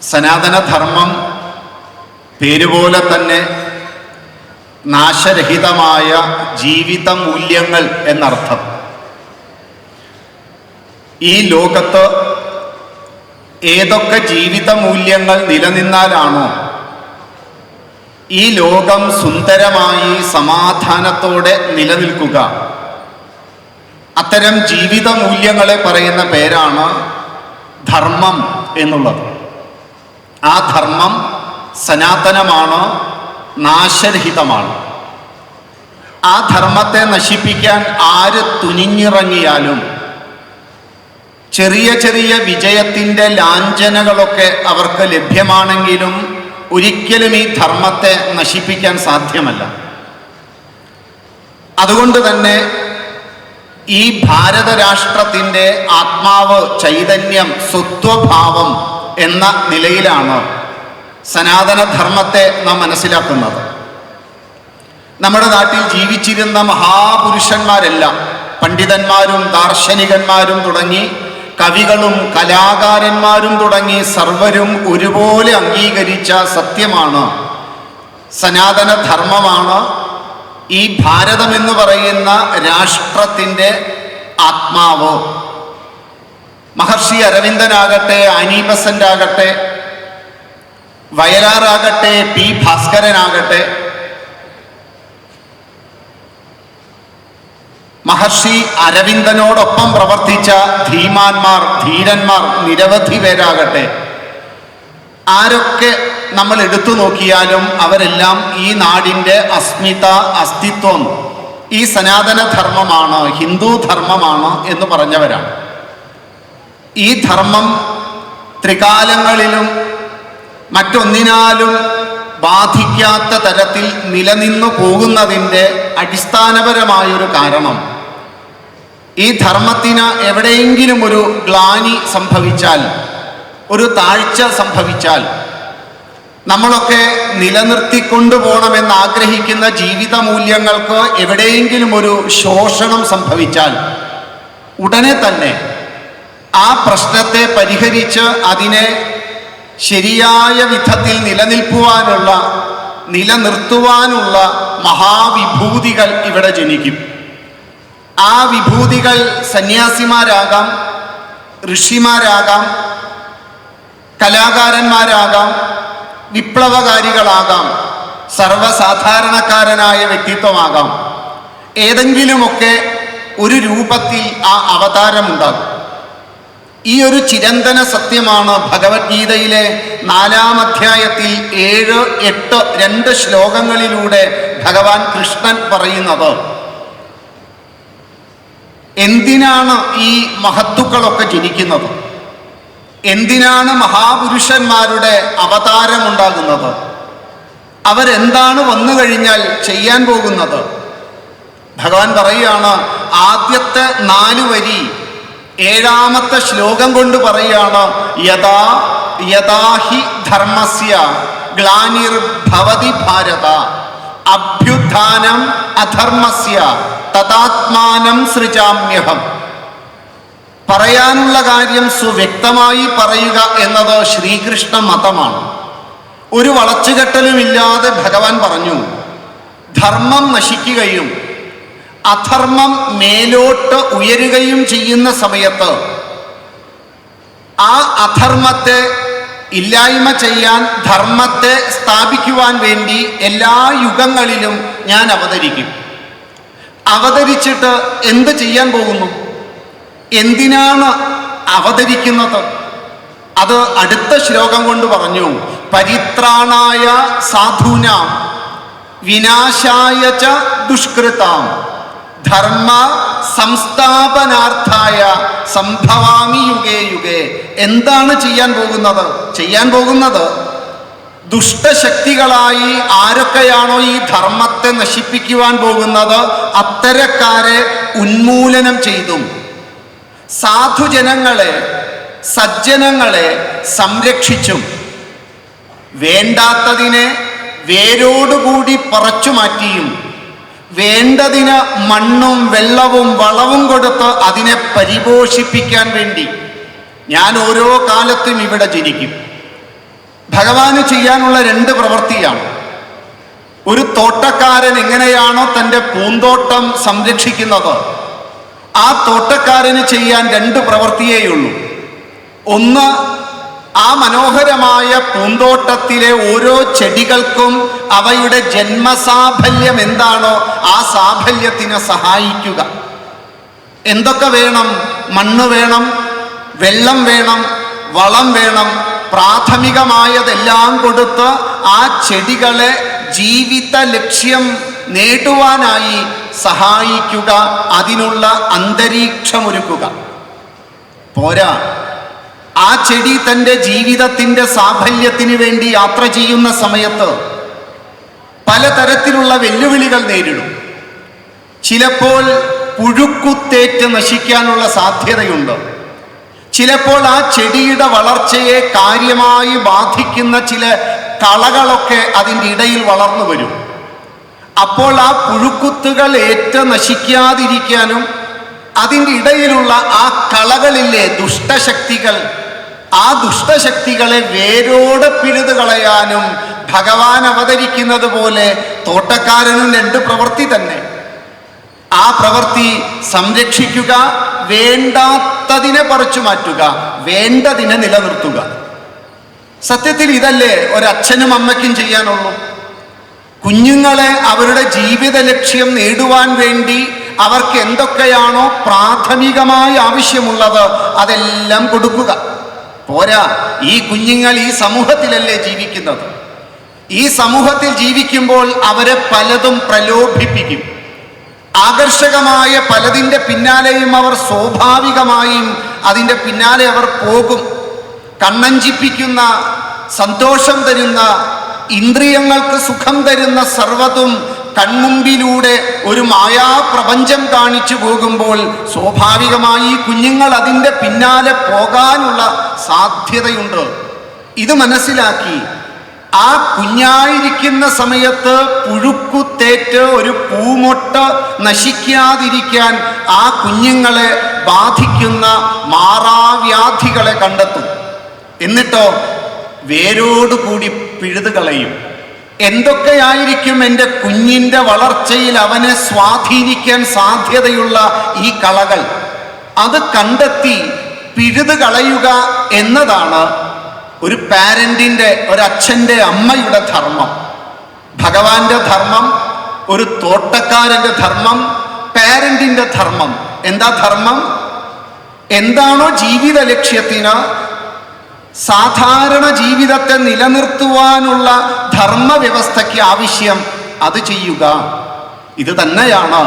സനാതനധർമ്മം പേരുപോലെ തന്നെ നാശരഹിതമായ ജീവിത മൂല്യങ്ങൾ എന്നർത്ഥം. ഈ ലോകത്ത് ഏതൊക്കെ ജീവിത മൂല്യങ്ങൾ നിലനിന്നാലാണോ ഈ ലോകം സുന്ദരമായി സമാധാനത്തോടെ നിലനിൽക്കുക, അത്തരം ജീവിത മൂല്യങ്ങളെ പറയുന്ന പേരാണ് ധർമ്മം എന്നുള്ളത്. ആ ധർമ്മം സനാതനമാണ്, നാശരഹിതമാണ്. ആ ധർമ്മത്തെ നശിപ്പിക്കാൻ ആര് തുനിഞ്ഞിറങ്ങിയാലും ചെറിയ ചെറിയ വിജയത്തിൻ്റെ ലാഞ്ചനകളൊക്കെ അവർക്ക് ലഭ്യമാണെങ്കിലും ഒരിക്കലും ഈ ധർമ്മത്തെ നശിപ്പിക്കാൻ സാധ്യമല്ല. അതുകൊണ്ട് തന്നെ ഈ ഭാരതരാഷ്ട്രത്തിൻ്റെ ആത്മാവ്, ചൈതന്യം, സ്വത്വഭാവം എന്ന നിലയിലാണ് സനാതനധർമ്മത്തെ നാം മനസ്സിലാക്കുന്നത്. നമ്മുടെ നാട്ടിൽ ജീവിച്ചിരുന്ന മഹാപുരുഷന്മാരെല്ലാം, പണ്ഡിതന്മാരും ദാർശനികന്മാരും തുടങ്ങി കവികളും കലാകാരന്മാരും തുടങ്ങി സർവരും ഒരുപോലെ അംഗീകരിച്ച സത്യമാണ്, സനാതനധർമ്മമാണ് ഈ ഭാരതമെന്ന് പറയുന്ന രാഷ്ട്രത്തിൻ്റെ ആത്മാവ്. മഹർഷി അരവിന്ദനാകട്ടെ, ആനി ബസന്റ് ആകട്ടെ, വയലാറാകട്ടെ, പി ഭാസ്കരനാകട്ടെ, മഹർഷി അരവിന്ദനോടൊപ്പം പ്രവർത്തിച്ച ധീമാന്മാർ, ധീരന്മാർ നിരവധി പേരാകട്ടെ, ആരൊക്കെ നമ്മൾ എടുത്തു നോക്കിയാലും അവരെല്ലാം ഈ നാടിൻ്റെ അസ്മിത, അസ്തിത്വം ഈ സനാതനധർമ്മമാണ്, ഹിന്ദു ധർമ്മമാണ് എന്ന് പറഞ്ഞവരാണ്. ഈ ധർമ്മം ത്രികാലങ്ങളിലും മറ്റൊന്നിനാലും ബാധിക്കാത്ത തരത്തിൽ നിലനിന്നു പോകുന്നതിൻ്റെ അടിസ്ഥാനപരമായൊരു കാരണം, ഈ ധർമ്മത്തിന് എവിടെയെങ്കിലും ഒരു ഗ്ലാനി സംഭവിച്ചാൽ, ഒരു താഴ്ച സംഭവിച്ചാൽ, നമ്മളൊക്കെ നിലനിർത്തിക്കൊണ്ടുപോകണമെന്ന് ആഗ്രഹിക്കുന്ന ജീവിത മൂല്യങ്ങൾക്ക് എവിടെയെങ്കിലും ഒരു ശോഷണം സംഭവിച്ചാൽ ഉടനെ തന്നെ ആ പ്രശ്നത്തെ പരിഹരിച്ച് അതിനെ ശരിയായ വിധത്തിൽ നിലനിർത്തുവാനുള്ള മഹാവിഭൂതികൾ ഇവിടെ ജനിക്കും. ആ വിഭൂതികൾ സന്യാസിമാരാകാം, ഋഷിമാരാകാം, കലാകാരന്മാരാകാം, വിപ്ലവകാരികളാകാം, സർവ്വസാധാരണക്കാരനായ വ്യക്തിത്വമാകാം. ഏതെങ്കിലുമൊക്കെ ഒരു രൂപത്തിൽ ആ അവതാരമുണ്ടാകും. ഈ ഒരു ചിരന്തന സത്യമാണ് ഭഗവത്ഗീതയിലെ 4-ാം അധ്യായത്തിൽ 7, 8, 2 ശ്ലോകങ്ങളിലൂടെ ഭഗവാൻ കൃഷ്ണൻ പറയുന്നത്. എന്തിനാണ് ഈ മഹത്തുക്കളൊക്കെ ജനിക്കുന്നത്? എന്തിനാണ് മഹാപുരുഷന്മാരുടെ അവതാരമുണ്ടാകുന്നത്? അവരെന്താണ് വന്നു കഴിഞ്ഞാൽ ചെയ്യാൻ പോകുന്നത്? ഭഗവാൻ പറയുകയാണ്, ആദ്യത്തെ 4 വരി 7-ാമത്തെ ശ്ലോകം കൊണ്ട് പറയുകയാണ്, യഥാഹി ധർമ്മസ്യ ഗ്ലാനിർഭവതി ഭാരത അഭ്യുത്ഥാനം അധർമ്മസ്യ തഥാത്മാനം സൃജാമ്യഹം. പറയാനുള്ള കാര്യം സുവ്യക്തമായി പറയുക എന്നത് ശ്രീകൃഷ്ണ മതമാണ്. ഒരു വളച്ചുകെട്ടലുമില്ലാതെ ഭഗവാൻ പറഞ്ഞു, ധർമ്മം നശിക്കുകയും അധർമ്മം മേലോട്ട് ഉയരുകയും ചെയ്യുന്ന സമയത്ത് ആ അധർമ്മത്തെ ഇല്ലായ്മ ചെയ്യാൻ, ധർമ്മത്തെ സ്ഥാപിക്കുവാൻ വേണ്ടി എല്ലാ യുഗങ്ങളിലും ഞാൻ അവതരിക്കും. അവതരിച്ചിട്ട് എന്ത് ചെയ്യാൻ പോകുന്നു? എന്തിനാണ് അവതരിക്കുന്നത്? അത് അടുത്ത ശ്ലോകം കൊണ്ട് പറഞ്ഞു, പരിത്രാണായ സാധൂനാം വിനാശായ ച ദുഷ്കൃതാം ധർമ്മ സംസ്ഥാപനാർത്ഥായ സംഭവാമി യുഗേ യുഗേ. എന്താണ് ചെയ്യാൻ പോകുന്നത്? ദുഷ്ടശക്തികളായി ആരൊക്കെയാണോ ഈ ധർമ്മത്തെ നശിപ്പിക്കുവാൻ പോകുന്നത്, അത്തരക്കാരെ ഉന്മൂലനം ചെയ്തും സാധുജനങ്ങളെ, സജ്ജനങ്ങളെ സംരക്ഷിച്ചും വേണ്ടാത്തതിനെ വേരോടുകൂടി പറിച്ചു മാറ്റിയും വേണ്ടതിന് മണ്ണും വെള്ളവും വളവും കൊടുത്ത് അതിനെ പരിപോഷിപ്പിക്കാൻ വേണ്ടി ഞാൻ ഓരോ കാലത്തും ഇവിടെ ജനിക്കും. ഭഗവാന് ചെയ്യാനുള്ള രണ്ട് പ്രവൃത്തിയാണ്. ഒരു തോട്ടക്കാരൻ എങ്ങനെയാണോ തൻ്റെ പൂന്തോട്ടം സംരക്ഷിക്കുന്നത്, ആ തോട്ടക്കാരന് ചെയ്യാൻ രണ്ട് പ്രവൃത്തിയേയുള്ളൂ. ഒന്ന്, ആ മനോഹരമായ പൂന്തോട്ടത്തിലെ ഓരോ ചെടികൾക്കും അവയുടെ ജന്മസാഫല്യം എന്താണോ ആ സാഫല്യത്തിന് സഹായിക്കുക. എന്തൊക്കെ വേണം? മണ്ണ് വേണം, വെള്ളം വേണം, വളം വേണം. പ്രാഥമികമായതെല്ലാം കൊടുത്ത് ആ ചെടികളെ ജീവിത ലക്ഷ്യം നേടുവാനായി സഹായിക്കുക, അതിനുള്ള അന്തരീക്ഷമൊരുക്കുക. പോരാ, ആ ചെടി തൻ്റെ ജീവിതത്തിൻ്റെ സാഫല്യത്തിന് വേണ്ടി യാത്ര ചെയ്യുന്ന സമയത്ത് പലതരത്തിലുള്ള വെല്ലുവിളികൾ നേരിടും. ചിലപ്പോൾ പുഴുക്കുത്തേറ്റ് നശിക്കാനുള്ള സാധ്യതയുണ്ട്. ചിലപ്പോൾ ആ ചെടിയുടെ വളർച്ചയെ കാര്യമായി ബാധിക്കുന്ന ചില കളകളൊക്കെ അതിൻ്റെ ഇടയിൽ വളർന്നു വരും. അപ്പോൾ ആ പുഴുക്കുത്തുകൾ ഏറ്റ് നശിക്കാതിരിക്കാനും അതിൻ്റെ ഇടയിലുള്ള ആ കളകളിലെ ദുഷ്ടശക്തികൾ, ആ ദുഷ്ടശക്തികളെ വേരോടെ പിഴുതു കളയാനും ഭഗവാൻ അവതരിക്കുന്നത് പോലെ തോട്ടക്കാരനും രണ്ട് പ്രവൃത്തി തന്നെ. ആ പ്രവൃത്തി സംരക്ഷിക്കുക, വേണ്ടാത്തതിനെ പറിച്ചു മാറ്റുക, വേണ്ടതിനെ നിലനിർത്തുക. സത്യത്തിൽ ഇതല്ലേ ഒരച്ഛനും അമ്മയ്ക്കും ചെയ്യാനുള്ളൂ. കുഞ്ഞുങ്ങളെ അവരുടെ ജീവിത ലക്ഷ്യം നേടുവാൻ വേണ്ടി അവർക്ക് എന്തൊക്കെയാണോ പ്രാഥമികമായി ആവശ്യമുള്ളത് അതെല്ലാം കൊടുക്കുക. പോരാ, ഈ കുഞ്ഞുങ്ങൾ ഈ സമൂഹത്തിലല്ലേ ജീവിക്കുന്നത്. ഈ സമൂഹത്തിൽ ജീവിക്കുമ്പോൾ അവരെ പലതും പ്രലോഭിപ്പിക്കും. ആകർഷകമായ പലതിൻ്റെ പിന്നാലെയും അവർ സ്വാഭാവികമായും അതിൻ്റെ പിന്നാലെ അവർ പോകും. കണ്ണഞ്ചിപ്പിക്കുന്ന, സന്തോഷം തരുന്ന, ഇന്ദ്രിയങ്ങൾക്ക് സുഖം തരുന്ന സർവ്വതും കൺമുമ്പിലൂടെ ഒരു മായാപ്രപഞ്ചം കാണിച്ചു പോകുമ്പോൾ സ്വാഭാവികമായി കുഞ്ഞുങ്ങൾ അതിൻ്റെ പിന്നാലെ പോകാനുള്ള സാധ്യതയുണ്ട്. ഇത് മനസ്സിലാക്കി ആ കുഞ്ഞായിരിക്കുന്ന സമയത്ത് പുഴുക്കുത്തേറ്റ് ഒരു പൂമൊട്ട് നശിക്കാതിരിക്കാൻ ആ കുഞ്ഞുങ്ങളെ ബാധിക്കുന്ന മാറാവ്യാധികളെ കണ്ടെത്തും. എന്നിട്ടോ വേരോടുകൂടി പിഴുതു കളയും. എന്തൊക്കെയായിരിക്കും എൻ്റെ കുഞ്ഞിൻ്റെ വളർച്ചയിൽ അവനെ സ്വാധീനിക്കാൻ സാധ്യതയുള്ള ഈ കളകൾ, അത് കണ്ടെത്തി പിഴുതു കളയുക എന്നതാണ് ഒരു പാരന്റിൻ്റെ, ഒരച്ഛൻ്റെ, അമ്മയുടെ ധർമ്മം. ഭഗവാന്റെ ധർമ്മം, ഒരു തോട്ടക്കാരൻ്റെ ധർമ്മം, പാരന്റിൻ്റെ ധർമ്മം. എന്താ ധർമ്മം? എന്താണോ ജീവിത ലക്ഷ്യത്തിന്, സാധാരണ ജീവിതത്തെ നിലനിർത്തുവാനുള്ള ധർമ്മവ്യവസ്ഥയ്ക്ക് ആവശ്യം, അത് ചെയ്യുക. ഇത് തന്നെയാണ്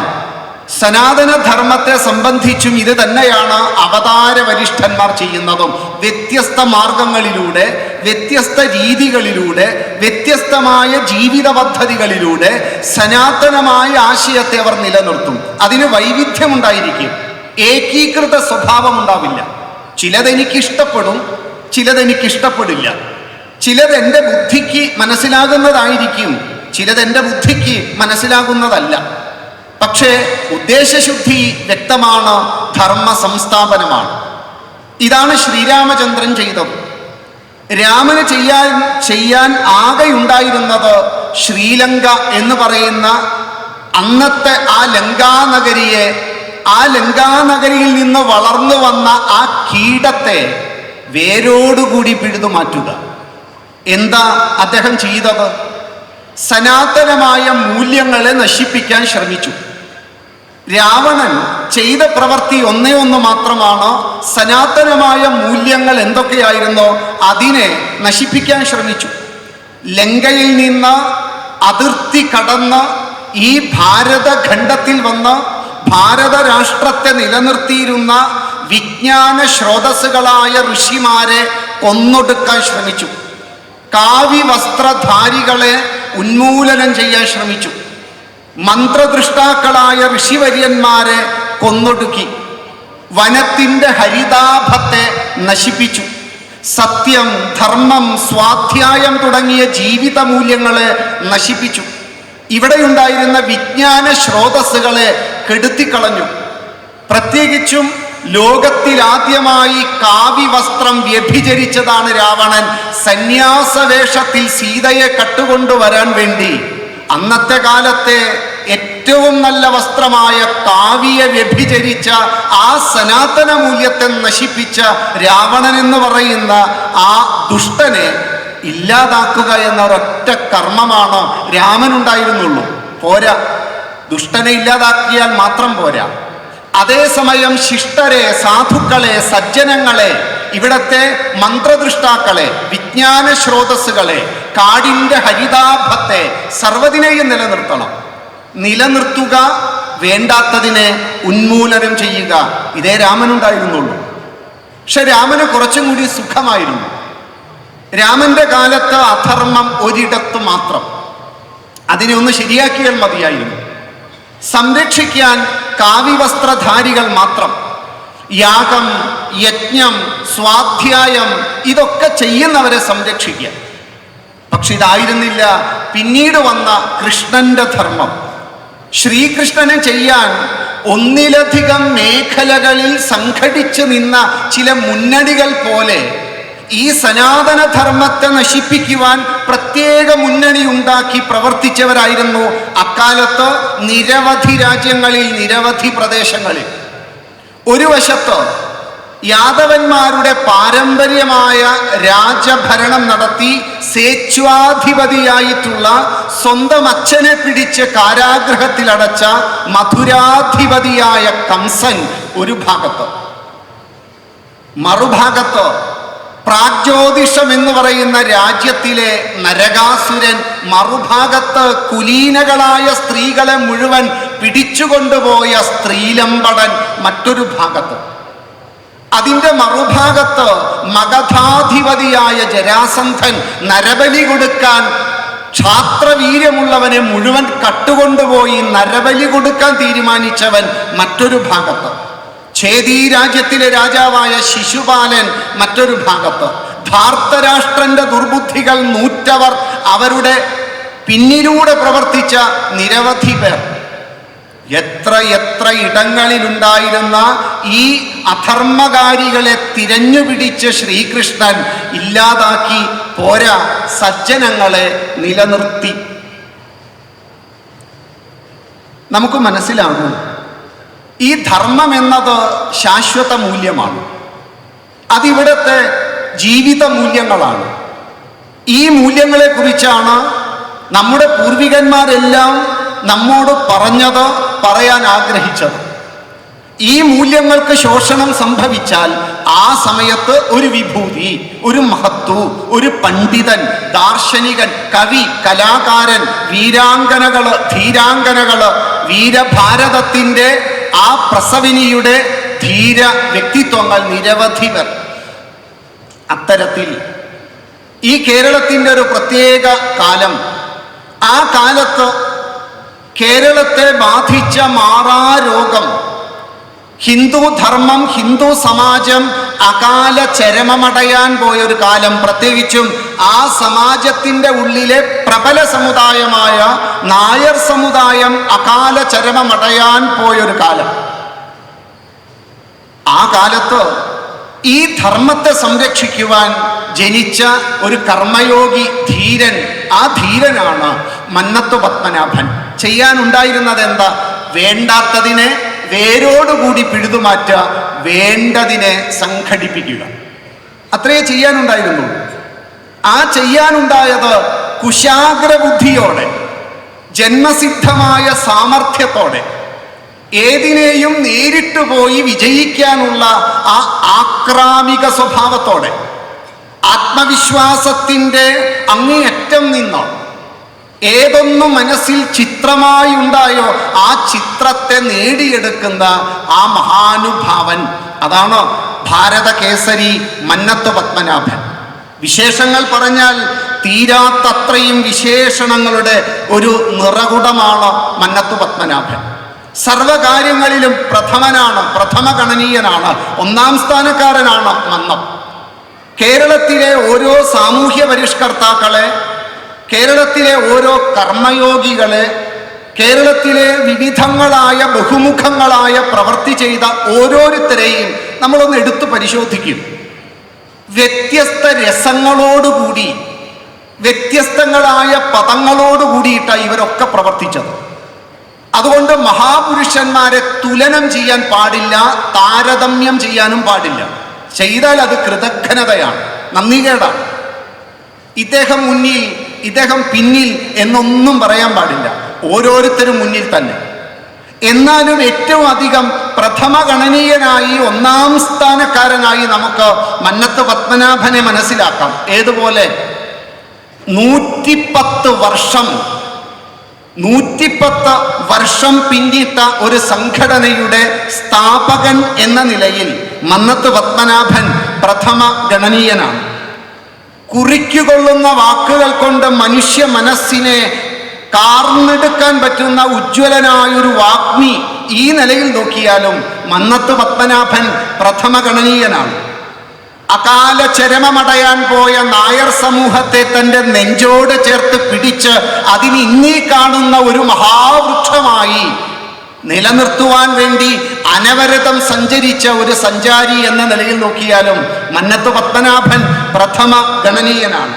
സനാതന ധർമ്മത്തെ സംബന്ധിച്ചും ഇത് തന്നെയാണ് അവതാര വരിഷ്ഠന്മാർ ചെയ്യുന്നതും. വ്യത്യസ്ത മാർഗങ്ങളിലൂടെ, വ്യത്യസ്ത രീതികളിലൂടെ, വ്യത്യസ്തമായ ജീവിത പദ്ധതികളിലൂടെ സനാതനമായ ആശയത്തെ അവർ നിലനിർത്തും. അതിന് വൈവിധ്യമുണ്ടായിരിക്കും, ഏകീകൃത സ്വഭാവം ഉണ്ടാവില്ല. ചിലതെനിക്കിഷ്ടപ്പെടും, ചിലതെനിക്കിഷ്ടപ്പെടില്ല. ചിലത് എൻ്റെ ബുദ്ധിക്ക് മനസ്സിലാകുന്നതായിരിക്കും, ചിലതെൻ്റെ ബുദ്ധിക്ക് മനസ്സിലാകുന്നതല്ല. പക്ഷേ ഉദ്ദേശശുദ്ധി വ്യക്തമാണ്, ധർമ്മ സംസ്ഥാപനമാണ്. ഇതാണ് ശ്രീരാമചന്ദ്രൻ ചെയ്തത്. രാമന് ചെയ്യാൻ ആകെയുണ്ടായിരുന്നത് ശ്രീലങ്ക എന്ന് പറയുന്ന അന്നത്തെ ആ ലങ്കാനഗരിയെ, ആ ലങ്കാനഗരിയിൽ നിന്ന് വളർന്നു വന്ന ആ കീടത്തെ വേരോടുകൂടി പിഴുതു മാറ്റുക. എന്താ അദ്ദേഹം ചെയ്തത്? സനാതനമായ മൂല്യങ്ങളെ നശിപ്പിക്കാൻ ശ്രമിച്ചു. രാവണൻ ചെയ്ത പ്രവൃത്തി ഒന്നേ ഒന്ന് മാത്രമാണ്. സനാതനമായ മൂല്യങ്ങൾ എന്തൊക്കെയായിരുന്നോ അതിനെ നശിപ്പിക്കാൻ ശ്രമിച്ചു. ലങ്കയിൽ നിന്ന് അതിർത്തി കടന്ന് ഈ ഭാരതഖണ്ഡത്തിൽ വന്ന് ഭാരത രാഷ്ട്രത്തെ നിലനിർത്തിയിരുന്ന വിജ്ഞാന സ്രോതസ്സുകളായ ഋഷിമാരെ കൊന്നൊടുക്കാൻ ശ്രമിച്ചു. കാവി വസ്ത്രധാരികളെ ഉന്മൂലനം ചെയ്യാൻ ശ്രമിച്ചു. മന്ത്രദൃഷ്ടാക്കളായ ഋഷിവര്യന്മാരെ കൊന്നൊടുക്കി. വനത്തിൻ്റെ ഹരിതാഭത്തെ നശിപ്പിച്ചു. സത്യം, ധർമ്മം, സ്വാധ്യായം തുടങ്ങിയ ജീവിത മൂല്യങ്ങളെ നശിപ്പിച്ചു. ഇവിടെയുണ്ടായിരുന്ന വിജ്ഞാന സ്രോതസ്സുകളെ കെടുത്തിക്കളഞ്ഞു. പ്രത്യേകിച്ചും ലോകത്തിലാദ്യമായി കാവ്യവസ്ത്രം വ്യഭിചരിച്ചതാണ് രാവണൻ. സന്യാസവേഷത്തിൽ സീതയെ കട്ടുകൊണ്ടുവരാൻ വേണ്ടി അന്നത്തെ കാലത്തെ ഏറ്റവും നല്ല വസ്ത്രമായ കാവ്യെ വ്യഭിചരിച്ച ആ സനാതന മൂല്യത്തെ നശിപ്പിച്ച രാവണൻ എന്ന് പറയുന്ന ആ ദുഷ്ടനെ ഇല്ലാതാക്കുക എന്ന ഒരൊറ്റ കർമ്മമാണ് രാമനുണ്ടായിരുന്നുള്ളൂ. പോരാ, ദുഷ്ടനെ ഇല്ലാതാക്കിയാൽ മാത്രം പോരാ, അതേസമയം ശിഷ്ടരെ, സാധുക്കളെ, സജ്ജനങ്ങളെ, ഇവിടത്തെ മന്ത്രദൃഷ്ടാക്കളെ, വിജ്ഞാന സ്രോതസ്സുകളെ, കാടിൻ്റെ ഹരിതാഭത്തെ സർവ്വതിനെയും നിലനിർത്തണം. നിലനിർത്തുക, വേണ്ടാത്തതിനെ ഉന്മൂലനം ചെയ്യുക, ഇതേ രാമനുണ്ടായിരുന്നുള്ളൂ. പക്ഷെ രാമന് കുറച്ചും കൂടി സുഖമായിരുന്നു. രാമന്റെ കാലത്ത് അധർമ്മം ഒരിടത്ത് മാത്രം, അതിനെ ഒന്ന് ശരിയാക്കിയാൽ മതിയായിരുന്നു. സംരക്ഷിക്കാൻ കാവ്യവസ്ത്രധാരികൾ മാത്രം. യാഗം, യജ്ഞം, സ്വാധ്യായം ഇതൊക്കെ ചെയ്യുന്നവരെ സംരക്ഷിക്കുക. പക്ഷെ ഇതായിരുന്നില്ല പിന്നീട് വന്ന കൃഷ്ണന്റെ ധർമ്മം. ശ്രീകൃഷ്ണനെ ചെയ്യാൻ ഒന്നിലധികം മേഖലകളിൽ സംഘടിച്ചു നിന്ന ചില മുന്നണികൾ പോലെ ഈ സനാതനധർമ്മത്തെ നശിപ്പിക്കുവാൻ പ്രത്യേക മുന്നണി ഉണ്ടാക്കി പ്രവർത്തിച്ചവരായിരുന്നു അക്കാലത്ത് നിരവധി രാജ്യങ്ങളിൽ, നിരവധി പ്രദേശങ്ങളിൽ. ഒരു വശത്ത് യാദവന്മാരുടെ പാരമ്പര്യമായ രാജഭരണം നടത്തി സ്വേച്ഛാധിപതിയായിട്ടുള്ള സ്വന്തം അച്ഛനെ പിടിച്ച് കാരാഗൃഹത്തിലടച്ച മധുരാധിപതിയായ കംസൻ ഒരു ഭാഗത്ത്, മറുഭാഗത്ത് പ്രാഗ്ജ്യോതിഷം എന്ന് പറയുന്ന രാജ്യത്തിലെ നരകാസുരൻ, മറുഭാഗത്ത് കുലീനകളായ സ്ത്രീകളെ മുഴുവൻ പിടിച്ചുകൊണ്ടുപോയ സ്ത്രീലമ്പടൻ മറ്റൊരു ഭാഗത്ത്, അതിൻ്റെ മറുഭാഗത്ത് മഗധാധിപതിയായ ജരാസന്ധൻ നരബലി കൊടുക്കാൻ ക്ഷാത്രവീര്യമുള്ളവനെ മുഴുവൻ കട്ടുകൊണ്ടുപോയി നരബലി കൊടുക്കാൻ തീരുമാനിച്ചവൻ മറ്റൊരു ഭാഗത്ത്, ഛേദി രാജ്യത്തിലെ രാജാവായ ശിശുപാലൻ മറ്റൊരു ഭാഗത്ത്, ധാർത്തരാഷ്ട്രന്റെ ദുർബുദ്ധികൾ നൂറ്റവർ, അവരുടെ പിന്നിലൂടെ പ്രവർത്തിച്ച നിരവധി പേർ, എത്ര ഇടങ്ങളിലുണ്ടായിരുന്ന ഈ അധർമ്മകാരികളെ തിരഞ്ഞുപിടിച്ച് ശ്രീകൃഷ്ണൻ ഇല്ലാതാക്കി. പോരാ, സജ്ജനങ്ങളെ നിലനിർത്തി. നമുക്ക് മനസ്സിലാകും, ഈ ധർമ്മം എന്നത് ശാശ്വത മൂല്യമാണ്. അതിവിടുത്തെ ജീവിത മൂല്യങ്ങളാണ്. ഈ മൂല്യങ്ങളെ കുറിച്ചാണ് നമ്മുടെ പൂർവികന്മാരെല്ലാം നമ്മോട് പറഞ്ഞത്, പറയാൻ ആഗ്രഹിച്ചത്. ഈ മൂല്യങ്ങൾക്ക് ശോഷണം സംഭവിച്ചാൽ ആ സമയത്ത് ഒരു വിഭൂതി, ഒരു മഹത്വ, ഒരു പണ്ഡിതൻ, ദാർശനികൻ, കവി, കലാകാരൻ, വീരാംഗനകള്, ധീരാംഗനകള്, വീരഭാരതത്തിൻ്റെ ആ പ്രസവിനിയുടെ ധീര വ്യക്തിത്വങ്ങൾ നിരവധി പേർ. അത്തരത്തിൽ ഈ കേരളത്തിൻ്റെ ഒരു പ്രത്യേക കാലം, ആ കാലത്ത് കേരളത്തെ ബാധിച്ച മാറാരോഗം, ഹിന്ദു ധർമ്മം, ഹിന്ദു സമാജം അകാല ചരമമടയാൻ പോയൊരു കാലം. പ്രത്യേകിച്ചും ആ സമാജത്തിൻ്റെ ഉള്ളിലെ പ്രബല സമുദായമായ നായർ സമുദായം അകാല ചരമമടയാൻ പോയൊരു കാലം. ആ കാലത്ത് ഈ ധർമ്മത്തെ സംരക്ഷിക്കുവാൻ ജനിച്ച ഒരു കർമ്മയോഗി ധീരൻ, ആ ധീരനാണ് മന്നത്തു പത്മനാഭൻ. ചെയ്യാനുണ്ടായിരുന്നത് എന്താ? വേണ്ടാത്തതിനെ വേരോടുകൂടി പിഴുതുമാറ്റുക, വേണ്ടതിനെ സംഘടിപ്പിക്കുക, അത്രയേ ചെയ്യാനുണ്ടായിരുന്നു. ആ ചെയ്യാനുണ്ടായത് കുശാഗ്രബുദ്ധിയോടെ, ജന്മസിദ്ധമായ സാമർഥ്യത്തോടെ, ഏതിനെയും നേരിട്ട് പോയി വിജയിക്കാനുള്ള ആ ആക്രാമിക സ്വഭാവത്തോടെ, ആത്മവിശ്വാസത്തിൻ്റെ അങ്ങേയറ്റം നിന്ന് ഏതൊന്നും മനസ്സിൽ ചിത്രമായി ഉണ്ടായോ ആ ചിത്രത്തെ നേടിയെടുക്കുന്ന ആ മഹാനുഭാവൻ, അതാണ് ഭാരതകേസരി മന്നത്തു പത്മനാഭൻ. വിശേഷങ്ങൾ പറഞ്ഞാൽ തീരാത്തത്രയും വിശേഷണങ്ങളുടെ ഒരു നിറകുടമാണ് മന്നത്തു പത്മനാഭൻ. സർവകാര്യങ്ങളിലും പ്രഥമനാണ്, പ്രഥമഗണനീയനാണ്, ഒന്നാം സ്ഥാനക്കാരനാണ് മന്നം. കേരളത്തിലെ ഓരോ സാമൂഹ്യ പരിഷ്കർത്താക്കളെ, കേരളത്തിലെ ഓരോ കർമ്മയോഗികളെ കേരളത്തിലെ വിവിധങ്ങളായ ബഹുമുഖങ്ങളായ പ്രവൃത്തി ചെയ്ത ഓരോരുത്തരെയും നമ്മളൊന്ന് എടുത്തു പരിശോധിക്കും. വ്യത്യസ്ത രസങ്ങളോടുകൂടി, വ്യത്യസ്തങ്ങളായ പദങ്ങളോടുകൂടിയിട്ടാണ് ഇവരൊക്കെ പ്രവർത്തിച്ചത്. അതുകൊണ്ട് മഹാപുരുഷന്മാരെ തുലനം ചെയ്യാൻ പാടില്ല, താരതമ്യം ചെയ്യാനും പാടില്ല. ചെയ്താൽ അത് കൃതജ്ഞതയാണ്, നന്ദികേടാണ്. ഇദ്ദേഹം മുന്നിൽ, ഇദ്ദേഹം പിന്നിൽ എന്നൊന്നും പറയാൻ പാടില്ല. ഓരോരുത്തരും മുന്നിൽ തന്നെ. എന്നാലും ഏറ്റവും അധികം പ്രഥമ ഗണനീയനായി, ഒന്നാം സ്ഥാനക്കാരനായി നമുക്ക് മന്നത്ത് പത്മനാഭനെ മനസ്സിലാക്കാം. ഏതുപോലെ 110 വർഷം പിന്നിട്ട ഒരു സംഘടനയുടെ സ്ഥാപകൻ എന്ന നിലയിൽ മന്നത്ത് പത്മനാഭൻ പ്രഥമ ഗണനീയനാണ്. കുറിക്കുകൊള്ളുന്ന വാക്കുകൾ കൊണ്ട് മനുഷ്യ മനസ്സിനെ കാർന്നെടുക്കാൻ പറ്റുന്ന ഉജ്ജ്വലനായൊരു വാഗ്മി. ഈ നിലയിൽ നോക്കിയാലും മന്നത്ത് പത്മനാഭൻ പ്രഥമ ഗണനീയനാണ്. അകാല ചരമമടയാൻ പോയ നായർ സമൂഹത്തെ തൻ്റെ നെഞ്ചോട് ചേർത്ത് പിടിച്ച് അതിന് ഇന്നീ കാണുന്ന ഒരു മഹാവൃക്ഷമായി നിലനിർത്തുവാൻ വേണ്ടി അനവരതം സഞ്ചരിച്ച ഒരു സഞ്ചാരി എന്ന നിലയിൽ നോക്കിയാലും മന്നത്ത് പത്മനാഭൻ പ്രഥമ ഗണനീയനാണ്.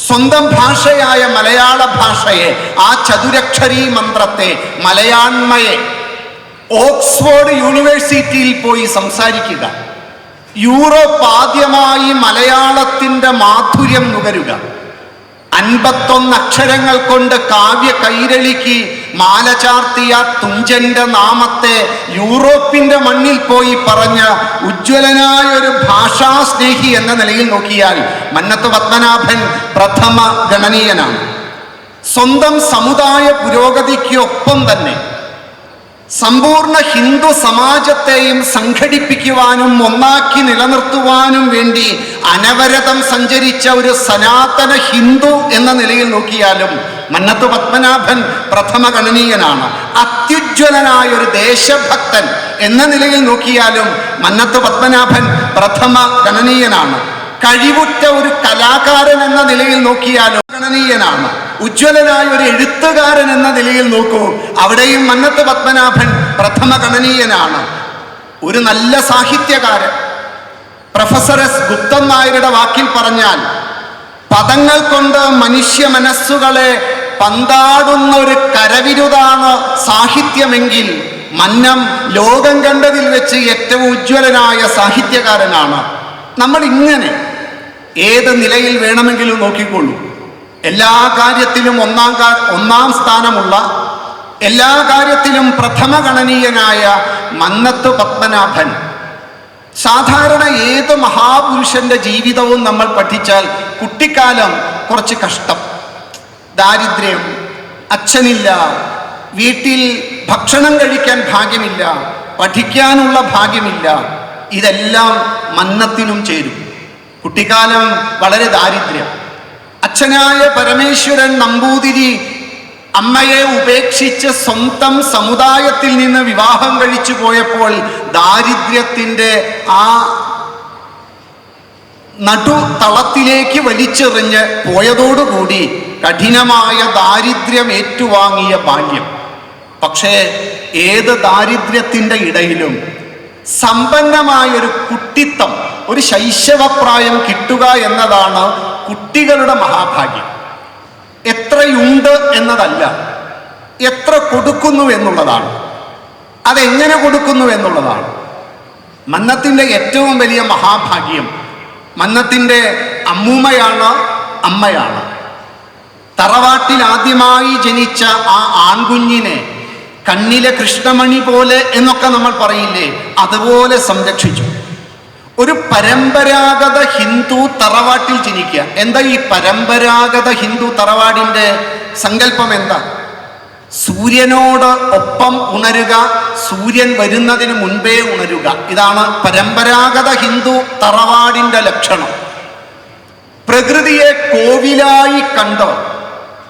സ്വന്തം ഭാഷയായ മലയാള ഭാഷയെ, ആ ചതുരക്ഷരീ മന്ത്രത്തെ, മലയാണ്മയെ ഓക്സ്ഫോർഡ് യൂണിവേഴ്സിറ്റിയിൽ പോയി സംസാരിക്കുക, യൂറോപ്പ് ആദ്യമായി മലയാളത്തിൻ്റെ മാധുര്യം നുകരുക, 51 അക്ഷരങ്ങൾ കൊണ്ട് കാവ്യ കൈരളിക്ക് മാല ചാർത്തിയ തുഞ്ചന്റെ നാമത്തെ യൂറോപ്പിന്റെ മണ്ണിൽ പോയി പറഞ്ഞ ഉജ്ജ്വലനായ ഒരു ഭാഷാസ്നേഹി എന്ന നിലയിൽ നോക്കിയാൽ മന്നത്ത് പത്മനാഭൻ പ്രഥമ ഗണനീയനാണ്. സ്വന്തം സമുദായ പുരോഗതിക്ക് ഒപ്പം തന്നെ സമ്പൂർണ്ണ ഹിന്ദു സമാജത്തെയും സംഘടിപ്പിക്കുവാനും ഒന്നാക്കി നിലനിർത്തുവാനും വേണ്ടി അനവരതം സഞ്ചരിച്ച ഒരു സനാതന ഹിന്ദു എന്ന നിലയിൽ നോക്കിയാലും മന്നത്ത് പത്മനാഭൻ പ്രഥമ ഗണനീയനാണ്. അത്യുജ്വലനായ ഒരു ദേശഭക്തൻ എന്ന നിലയിൽ നോക്കിയാലും മന്നത്ത് പത്മനാഭൻ പ്രഥമ ഗണനീയനാണ്. കഴിവുറ്റ ഒരു കലാകാരൻ എന്ന നിലയിൽ നോക്കിയാലും ഗണനീയനാണ്. ഉജ്ജ്വലനായ ഒരു എഴുത്തുകാരൻ എന്ന നിലയിൽ നോക്കൂ, അവിടെയും മന്നത്ത് പത്മനാഭൻ പ്രഥമ ഗണനീയനാണ്. ഒരു നല്ല സാഹിത്യകാരൻ, പ്രൊഫസർ എസ് ഗുപ്തൻ നായരുടെ വാക്കിൽ പറഞ്ഞാൽ, പദങ്ങൾ കൊണ്ട് മനുഷ്യ മനസ്സുകളെ പന്താടുന്ന ഒരു കരവിരുതാണ് സാഹിത്യമെങ്കിൽ മന്നം ലോകം കണ്ടതിൽ വെച്ച് ഏറ്റവും ഉജ്ജ്വലനായ സാഹിത്യകാരനാണ്. നമ്മൾ ഇങ്ങനെ ഏത് നിലയിൽ വേണമെങ്കിലും നോക്കിക്കൊള്ളൂ, എല്ലാ കാര്യത്തിലും ഒന്നാം സ്ഥാനമുള്ള, എല്ലാ കാര്യത്തിലും പ്രഥമ ഗണനീയനായ മന്നത്ത് പത്മനാഭൻ. സാധാരണ ഏത് മഹാപുരുഷന്റെ ജീവിതവും നമ്മൾ പഠിച്ചാൽ കുട്ടിക്കാലം കുറച്ച് കഷ്ടം, ദാരിദ്ര്യം, അച്ഛനില്ല, വീട്ടിൽ ഭക്ഷണം കഴിക്കാൻ ഭാഗ്യമില്ല, പഠിക്കാനുള്ള ഭാഗ്യമില്ല, ഇതെല്ലാം മന്നത്തിനും ചേരും. കുട്ടിക്കാലം വളരെ ദാരിദ്ര്യം. അച്ഛനായ പരമേശ്വരൻ നമ്പൂതിരി അമ്മയെ ഉപേക്ഷിച്ച് സ്വന്തം സമുദായത്തിൽ നിന്ന് വിവാഹം കഴിച്ചു പോയപ്പോൾ ദാരിദ്ര്യത്തിൻ്റെ ആ നടുതളത്തിലേക്ക് വലിച്ചെറിഞ്ഞ് പോയതോടുകൂടി കഠിനമായ ദാരിദ്ര്യം ഏറ്റുവാങ്ങിയ ബാല്യം. പക്ഷേ ഏത് ദാരിദ്ര്യത്തിൻ്റെ ഇടയിലും സമ്പന്നമായൊരു കുട്ടിത്തം, ഒരു ശൈശവപ്രായം കിട്ടുക എന്നതാണ് കുട്ടികളുടെ മഹാഭാഗ്യം. എത്രയുണ്ട് എന്നതല്ല, എത്ര കൊടുക്കുന്നു എന്നുള്ളതാണ്, അതെങ്ങനെ കൊടുക്കുന്നു എന്നുള്ളതാണ് മന്നത്തിൻ്റെ ഏറ്റവും വലിയ മഹാഭാഗ്യം. മന്നത്തിൻ്റെ അമ്മൂമ്മയാണ്, അമ്മയാണ്. തറവാട്ടിൽ ആദ്യമായി ജനിച്ച ആ ആൺകുഞ്ഞിനെ കണ്ണിലെ കൃഷ്ണമണി പോലെ എന്നൊക്കെ നമ്മൾ പറയില്ലേ, അതുപോലെ സംരക്ഷിച്ചു. ഒരു പരമ്പരാഗത ഹിന്ദു തറവാട്ടിൽ ജനിക്കുക. എന്താ ഈ പരമ്പരാഗത ഹിന്ദു തറവാടിൻ്റെ സങ്കല്പം? എന്താ? സൂര്യനോട് ഒപ്പം ഉണരുക, സൂര്യൻ വരുന്നതിന് മുൻപേ ഉണരുക. ഇതാണ് പരമ്പരാഗത ഹിന്ദു തറവാടിൻ്റെ ലക്ഷണം. പ്രകൃതിയെ കോവിലായി കണ്ട്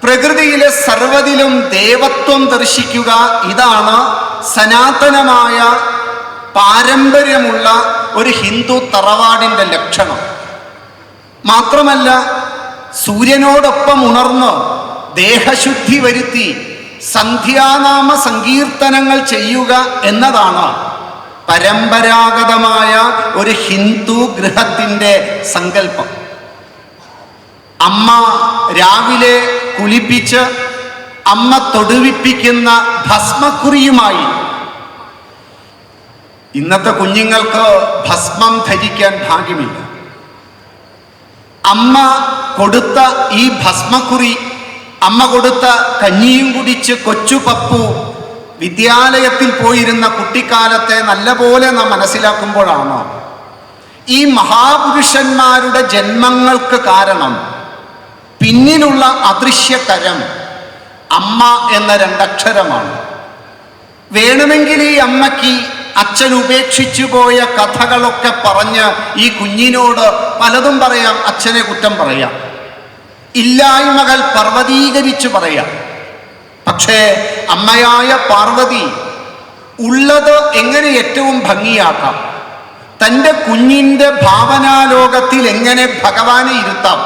പ്രകൃതിയിലെ സർവ്വതിലും ദേവത്വം ദർശിക്കുക, ഇതാണ് സനാതനമായ പാരമ്പര്യമുള്ള ഒരു ഹിന്ദു തറവാടിൻ്റെ ലക്ഷണം. മാത്രമല്ല, സൂര്യനോടൊപ്പം ഉണർന്ന് ദേഹശുദ്ധി വരുത്തി സന്ധ്യാനാമ സങ്കീർത്തനങ്ങൾ ചെയ്യുക എന്നതാണ് പരമ്പരാഗതമായ ഒരു ഹിന്ദു ഗൃഹത്തിൻ്റെ സങ്കല്പം. അമ്മ രാവിലെ കുളിപ്പിച്ച് അമ്മ തൊടുവിപ്പിക്കുന്ന ഭസ്മക്കുറിയുമായി. ഇന്നത്തെ കുഞ്ഞുങ്ങൾക്ക് ഭസ്മം ധരിക്കാൻ ഭാഗ്യമില്ല. അമ്മ കൊടുത്ത ഈ ഭസ്മക്കുറി, അമ്മ കൊടുത്ത കഞ്ഞിയും കുടിച്ച് കൊച്ചു പപ്പു വിദ്യാലയത്തിൽ പോയിരുന്ന കുട്ടിക്കാലത്തെ നല്ലപോലെ നാം മനസ്സിലാക്കുമ്പോഴാണ് ഈ മഹാപുരുഷന്മാരുടെ ജന്മങ്ങൾക്ക് കാരണം പിന്നിലുള്ള അദൃശ്യകരം അമ്മ എന്ന രണ്ടക്ഷരമാണ്. വേണമെങ്കിൽ ഈ അമ്മയ്ക്ക് അച്ഛൻ ഉപേക്ഷിച്ചു പോയ കഥകളൊക്കെ പറഞ്ഞ് ഈ കുഞ്ഞിനോട് പലതും പറയാം, അച്ഛനെ കുറ്റം പറയാം, ഇല്ലായ്മകൾ പർവ്വതീകരിച്ചു പറയാം. പക്ഷേ അമ്മയായ പാർവതി ഉള്ളത് എങ്ങനെ ഏറ്റവും ഭംഗിയാക്കാം, തൻ്റെ കുഞ്ഞിൻ്റെ ഭാവനാലോകത്തിൽ എങ്ങനെ ഭഗവാനെ ഇരുത്താം.